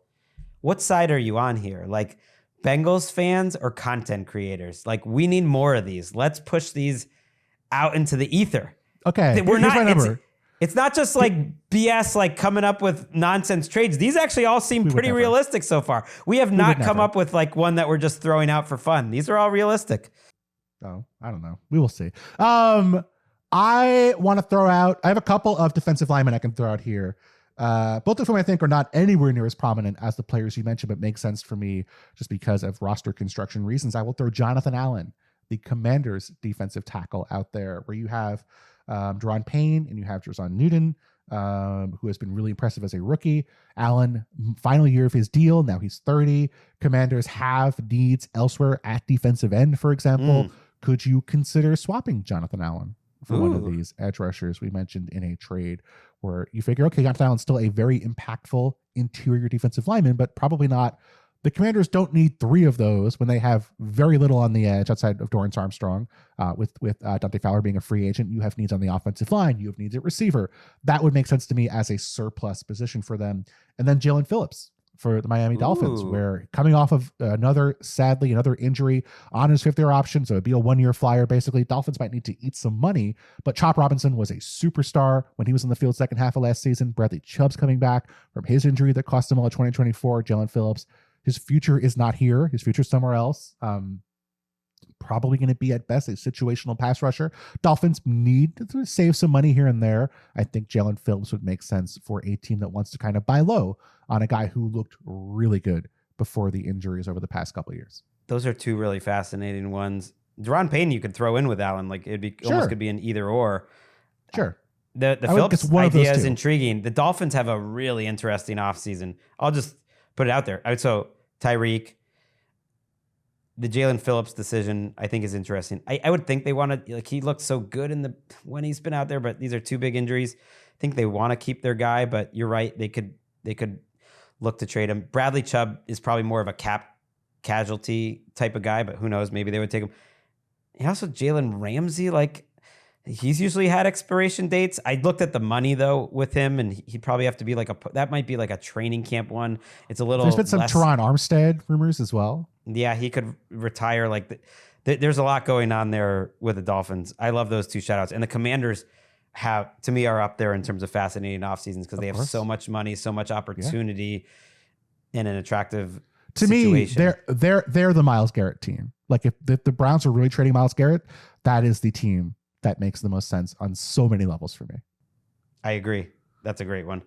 what side are you on here? Like, Bengals fans or content creators? Like, we need more of these. Let's push these out into the ether. Okay, here's my number. It's It's not just like BS, like coming up with nonsense trades. These actually all seem pretty realistic so far. We have not come up with like one that we're just throwing out for fun. These are all realistic. Oh, I don't know. We will see. I want to throw out, I have a couple of defensive linemen I can throw out here. Both of whom I think are not anywhere near as prominent as the players you mentioned, but make sense for me just because of roster construction reasons. I will throw Jonathan Allen, the Commanders defensive tackle, out there, where you have Deron Payne and you have Jarzon Newton, who has been really impressive as a rookie. Allen, final year of his deal. Now he's 30. Commanders have needs elsewhere at defensive end, for example. Could you consider swapping Jonathan Allen for one of these edge rushers we mentioned in a trade, where you figure, okay, Jonathan Allen's still a very impactful interior defensive lineman, but probably not. The Commanders don't need three of those when they have very little on the edge outside of Dorrance Armstrong. With Dante Fowler being a free agent, you have needs on the offensive line. You have needs at receiver. That would make sense to me as a surplus position for them. And then Jalen Phillips for the Miami Dolphins, where coming off of another injury on his fifth-year option, so it'd be a one-year flyer, basically. Dolphins might need to eat some money, but Chop Robinson was a superstar when he was in the field second half of last season. Bradley Chubb's coming back from his injury that cost him all of 2024. Jalen Phillips, his future is not here. His future is somewhere else. Probably going to be at best a situational pass rusher. Dolphins need to save some money here and there. I think Jalen Phillips would make sense for a team that wants to kind of buy low on a guy who looked really good before the injuries over the past couple of years. Those are two really fascinating ones. Deron Payne you could throw in with Allen. Like, it'd be almost could be an either or. Sure. The Phillips idea is intriguing. The Dolphins have a really interesting offseason. I'll just put it out there. So Tyreek, the Jalen Phillips decision, I think, is interesting. I would think they want to, like, he looked so good when he's been out there, but these are two big injuries. I think they want to keep their guy, but you're right. They could look to trade him. Bradley Chubb is probably more of a cap casualty type of guy, but who knows? Maybe they would take him. And also Jalen Ramsey, like, he's usually had expiration dates. I looked at the money though with him, and he'd probably have to be like that might be like a training camp one. It's a little. There's been some Teron Armstead rumors as well. Yeah, he could retire. Like, there's a lot going on there with the Dolphins. I love those two shoutouts, and the Commanders to me are up there in terms of fascinating off seasons because they have so much money, so much opportunity, and an attractive. To situation. Me, they're the Myles Garrett team. Like, if the Browns are really trading Myles Garrett, that is the team that makes the most sense on so many levels for me. I agree. That's a great one.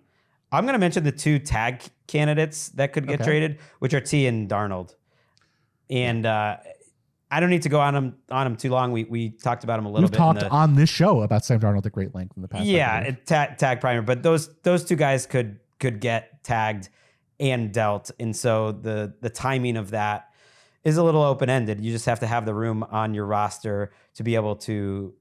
I'm going to mention the two tag candidates that could get traded, which are T and Darnold. And I don't need to go on them too long. We talked about them a little bit. We've talked on this show about Sam Darnold at great length in the past. Yeah, tag primer. But those two guys could get tagged and dealt. And so the timing of that is a little open-ended. You just have to have the room on your roster to be able to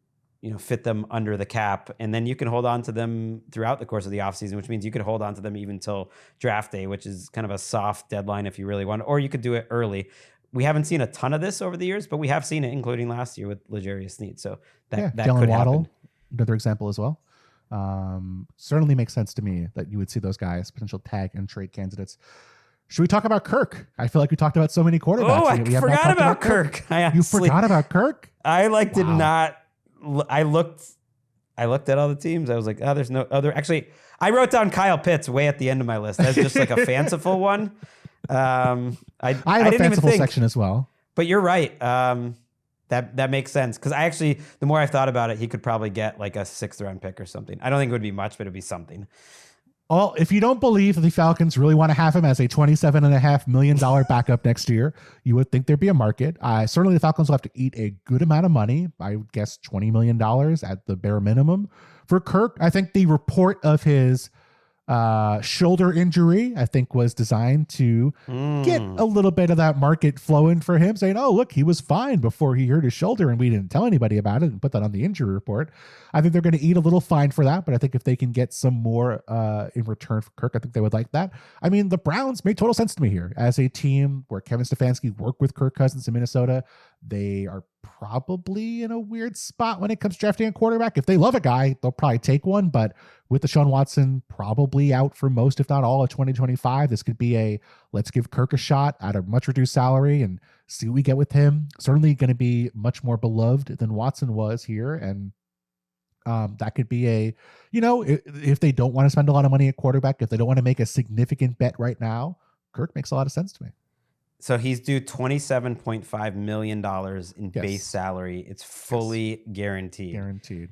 fit them under the cap, and then you can hold on to them throughout the course of the offseason, which means you could hold on to them even till draft day, which is kind of a soft deadline if you really want, or you could do it early. We haven't seen a ton of this over the years, but we have seen it, including last year with L'Jarius Sneed. So that Jalen could Waddle, happen. Another example as well. Certainly makes sense to me that you would see those guys, potential tag and trade candidates. Should we talk about Kirk? I feel like we talked about so many quarterbacks. Oh, I forgot about Kirk. You forgot about Kirk? I did not. I looked at all the teams. I was like, oh, there's no other. Actually, I wrote down Kyle Pitts way at the end of my list. That's just like a fanciful one. I have a fanciful section as well. But you're right. That makes sense. Because the more I've thought about it, he could probably get like a 6th round pick or something. I don't think it would be much, but it'd be something. Well, if you don't believe that the Falcons really want to have him as a $27.5 million backup next year, you would think there'd be a market. Certainly the Falcons will have to eat a good amount of money. I would guess $20 million at the bare minimum. For Kirk, I think the report of his shoulder injury, I think, was designed to get a little bit of that market flowing for him, saying, oh, look, he was fine before he hurt his shoulder and we didn't tell anybody about it and put that on the injury report. I think they're going to eat a little fine for that, but I think if they can get some more in return for Kirk, I think they would like that. I mean, the Browns made total sense to me here. As a team where Kevin Stefanski worked with Kirk Cousins in Minnesota, they are probably in a weird spot when it comes to drafting a quarterback. If they love a guy, they'll probably take one, but with Deshaun Watson probably out for most, if not all, of 2025, this could be let's give Kirk a shot at a much reduced salary and see what we get with him. Certainly going to be much more beloved than Watson was here. And that could be if they don't want to spend a lot of money at quarterback, if they don't want to make a significant bet right now, Kirk makes a lot of sense to me. So he's due $27.5 million in base salary. It's fully guaranteed. Guaranteed.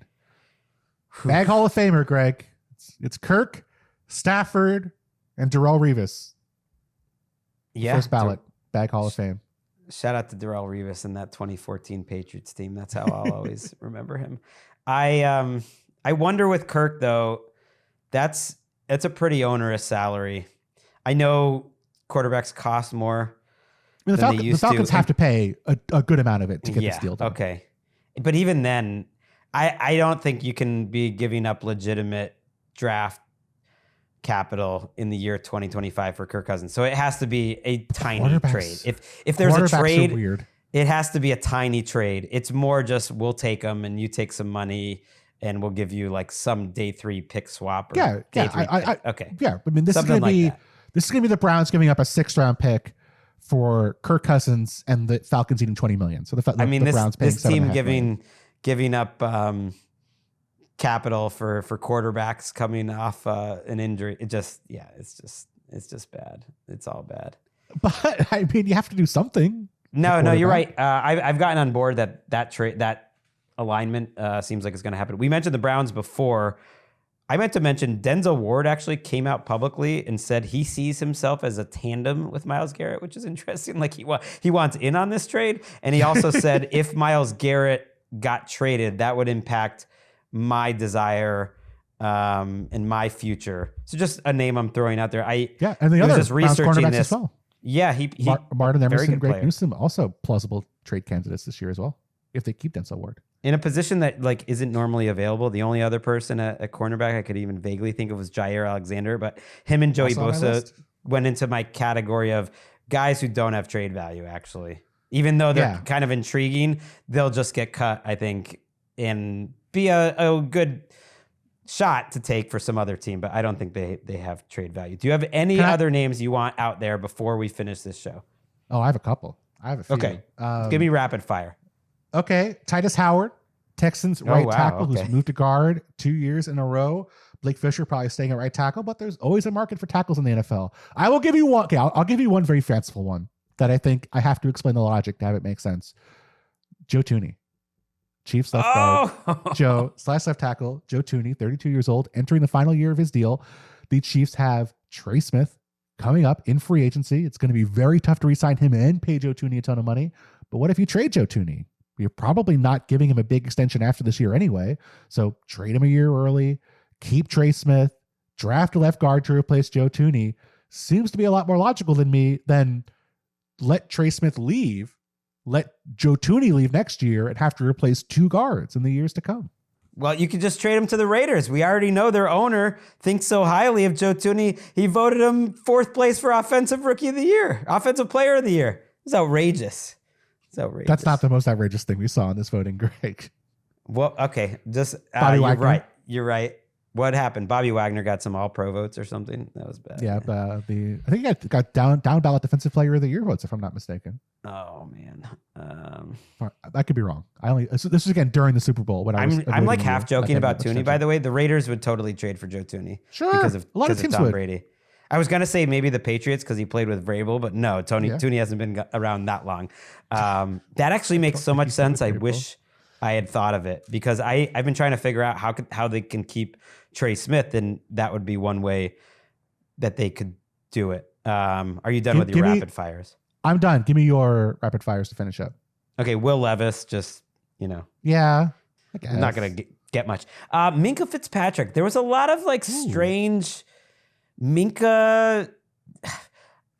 Bag Hall of Famer, Greg. It's Kirk, Stafford, and Darrelle Revis. Yeah. First ballot, Bag Hall of Fame. Shout out to Darrelle Revis and that 2014 Patriots team. That's how I'll always remember him. I wonder with Kirk, though, that's a pretty onerous salary. I know quarterbacks cost more. I mean, the Falcons have to pay a good amount of it to get this deal done. Okay. But even then, I don't think you can be giving up legitimate draft capital in the year 2025 for Kirk Cousins. So it has to be a tiny trade. If there's a trade, it has to be a tiny trade. It's more just we'll take them and you take some money and we'll give you like some day 3 pick swap. Or okay. Yeah. I mean, this is going to be the Browns giving up a 6th round pick for Kirk Cousins and the Falcons eating $20 million. So the Browns paying this team giving up capital for quarterbacks coming off an injury. It's just bad. It's all bad. But I mean, you have to do something. No, you're right. I've gotten on board that alignment seems like it's going to happen. We mentioned the Browns before. I meant to mention Denzel Ward actually came out publicly and said he sees himself as a tandem with Myles Garrett, which is interesting. Like he wants in on this trade. And he also said if Myles Garrett got traded, that would impact my desire and my future. So just a name I'm throwing out there. And the other just researching this. As well. Yeah, he Martin Emerson, Greg Newsome, also plausible trade candidates this year as well, if they keep Denzel Ward. In a position that like isn't normally available, the only other person at cornerback I could even vaguely think of was Jair Alexander, but him and Joey Bosa went into my category of guys who don't have trade value, actually. Even though they're kind of intriguing, they'll just get cut, I think, and be a good shot to take for some other team, but I don't think they have trade value. Do you have any other names you want out there before we finish this show? Oh, I have a couple. I have a few. Okay. Give me rapid fire. Okay. Titus Howard, Texans tackle, who's moved to guard 2 years in a row. Blake Fisher probably staying at right tackle, but there's always a market for tackles in the NFL. I will give you one. Okay, I'll give you one very fanciful one that I think I have to explain the logic to have it make sense. Joe Thuney. Chiefs left guard, left tackle, Joe Thuney, 32 years old, entering the final year of his deal. The Chiefs have Trey Smith coming up in free agency. It's going to be very tough to re-sign him and pay Joe Thuney a ton of money. But what if you trade Joe Thuney? You're probably not giving him a big extension after this year anyway. So trade him a year early, keep Trey Smith, draft a left guard to replace Joe Thuney. Seems to be a lot more logical than let Trey Smith leave, let Joe Thuney leave next year and have to replace 2 guards in the years to come. Well, you could just trade him to the Raiders. We already know their owner thinks so highly of Joe Thuney. He voted him 4th place for Offensive Player of the Year. It's outrageous. Outrageous. That's not the most outrageous thing we saw in this voting, Greg. Well, okay. Just you're right. You're right. What happened? Bobby Wagner got some All-Pro votes or something. That was bad. Yeah, I think he got down ballot Defensive Player of the Year votes, if I'm not mistaken. Oh man, I could be wrong. This was again during the Super Bowl when I'm like half joking about Thuney. By the way, the Raiders would totally trade for Joe Thuney. Sure, because of a lot of teams Tom would. Brady. I was gonna say maybe the Patriots because he played with Vrabel, but no, Thuney hasn't been around that long. That actually makes so much sense. I wish I had thought of it because I've been trying to figure out how they can keep Trey Smith, and that would be one way that they could do it. Are you done with your rapid fires? I'm done. Give me your rapid fires to finish up. Okay, Will Levis, just Yeah, I'm not gonna get much. Minkah Fitzpatrick. There was a lot of strange Minkah.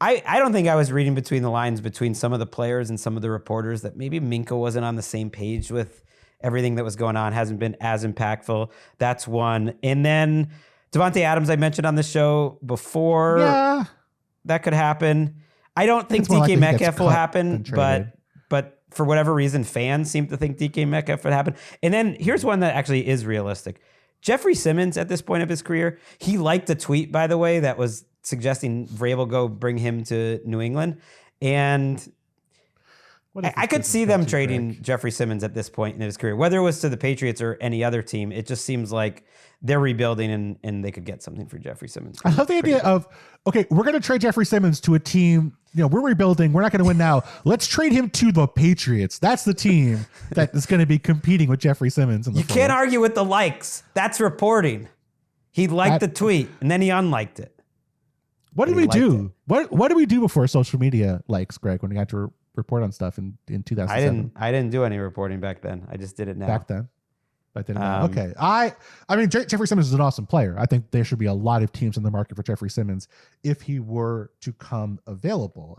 I don't think I was reading between the lines between some of the players and some of the reporters that maybe Minkah wasn't on the same page with everything that was going on, hasn't been as impactful. That's one. And then Devontae Adams, I mentioned on the show before. Yeah. That could happen. I don't think DK Metcalf will happen, but for whatever reason, fans seem to think DK Metcalf would happen. And then here's one that actually is realistic. Jeffrey Simmons, at this point of his career, he liked a tweet, by the way, that was suggesting Vrabel go bring him to New England. And I could see them trading Jeffrey Simmons at this point in his career, whether it was to the Patriots or any other team. It just seems like they're rebuilding and they could get something for Jeffrey Simmons. I love the idea of, okay, we're going to trade Jeffrey Simmons to a team. We're rebuilding. We're not going to win now. Let's trade him to the Patriots. That's the team that is going to be competing with Jeffrey Simmons. You can't argue with the likes. That's reporting. He liked the tweet and then he unliked it. What did we do? What did we do before social media likes, Greg, when we had to report on stuff in 2007? I didn't do any reporting back then. I just did it now. Back then. Okay. I mean, Jeffrey Simmons is an awesome player. I think there should be a lot of teams in the market for Jeffrey Simmons if he were to come available.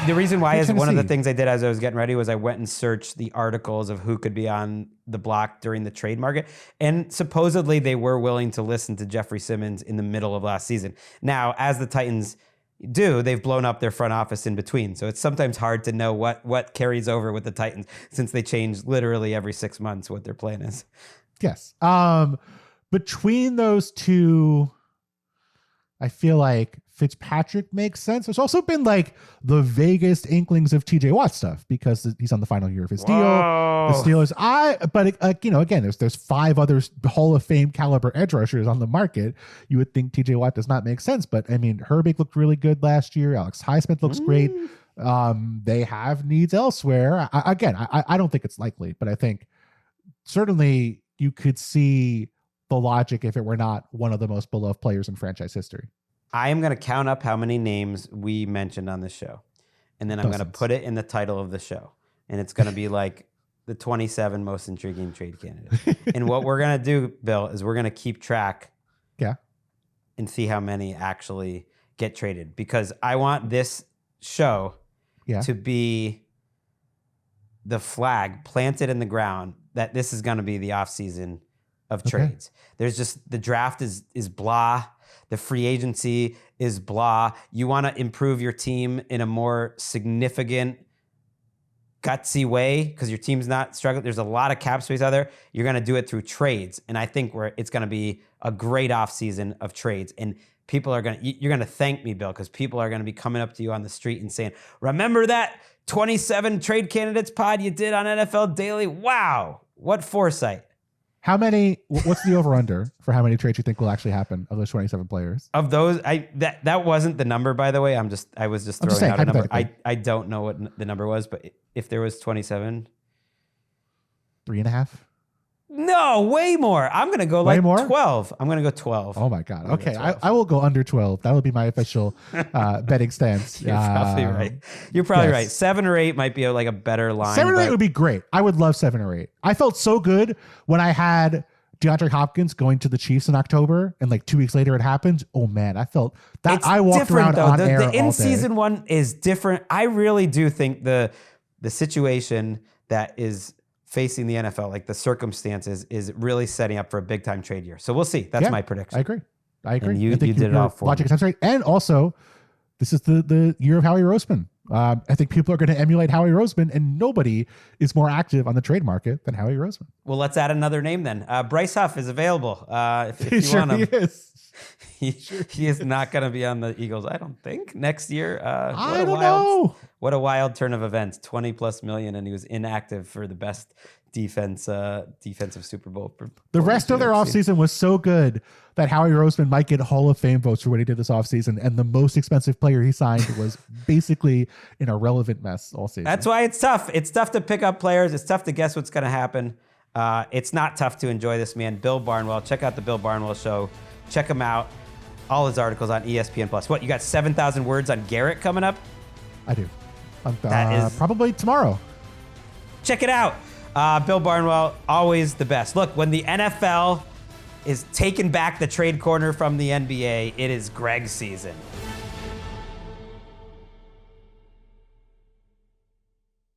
The reason why is one of the things I did as I was getting ready was I went and searched the articles of who could be on the block during the trade market. And supposedly they were willing to listen to Jeffrey Simmons in the middle of last season. Now, as the Titans do, they've blown up their front office in between. So it's sometimes hard to know what carries over with the Titans since they change literally every 6 months what their plan is. Yes. Between those two, I feel like Fitzpatrick makes sense. There's also been the vaguest inklings of TJ Watt stuff because he's on the final year of his deal. The Steelers, again, there's 5 other Hall of Fame caliber edge rushers on the market. You would think TJ Watt does not make sense, but I mean, Herbig looked really good last year. Alex Highsmith looks great. They have needs elsewhere. I don't think it's likely, but I think certainly you could see the logic if it were not one of the most beloved players in franchise history. I am going to count up how many names we mentioned on the show, and then I'm going to put it in the title of the show, and it's going to be like the 27 most intriguing trade candidates. And what we're going to do, Bill, is we're going to keep track and see how many actually get traded, because I want this show to be the flag planted in the ground that this is going to be the offseason of trades. There's just, the draft is blah. The free agency is blah. You want to improve your team in a more significant, gutsy way because your team's not struggling. There's a lot of cap space out there. You're going to do it through trades. And I think it's going to be a great offseason of trades. And people are you're going to thank me, Bill, because people are going to be coming up to you on the street and saying, remember that 27 trade candidates pod you did on NFL Daily? Wow. What foresight. What's the over-under for how many trades you think will actually happen of those 27 players? Of those, that wasn't the number, by the way. I was just throwing out a number. I don't know what the number was, but if there was 27. 3.5? No, way more. I'm going to go like 12. I'm going to go 12. Oh my God. Okay. I will go under 12. That would be my official betting stance. You're probably right. You're probably right. 7 or 8 might be a better line. 7 or 8 would be great. I would love 7 or 8. I felt so good when I had DeAndre Hopkins going to the Chiefs in October and 2 weeks later it happened. Oh man, I felt that. I walked around on air all day. The in-season one is different. I really do think the situation that is facing the NFL, the circumstances, is really setting up for a big time trade year. So we'll see. That's my prediction. I agree. And you did it all for logic me. And also, this is the year of Howie Roseman I think people are going to emulate Howie Roseman, and nobody is more active on the trade market than Howie Roseman. Well, let's add another name then. Bryce Huff is available. If you Sure want him. he is. He is not going to be on the Eagles, I don't think, next year. I don't know. What a wild turn of events. 20+ million, and he was inactive for the best defensive Super Bowl. The rest of their offseason was so good that Howie Roseman might get Hall of Fame votes for what he did this offseason, and the most expensive player he signed was basically an irrelevant mess all season. That's why it's tough. It's tough to pick up players. It's tough to guess what's going to happen. It's not tough to enjoy this man, Bill Barnwell. Check out the Bill Barnwell Show. Check him out. All his articles on ESPN+. What, you got 7,000 words on Garrett coming up? I do. That is probably tomorrow. Check it out. Bill Barnwell, always the best. Look, when the NFL is taking back the trade corner from the NBA, it is Gregg season.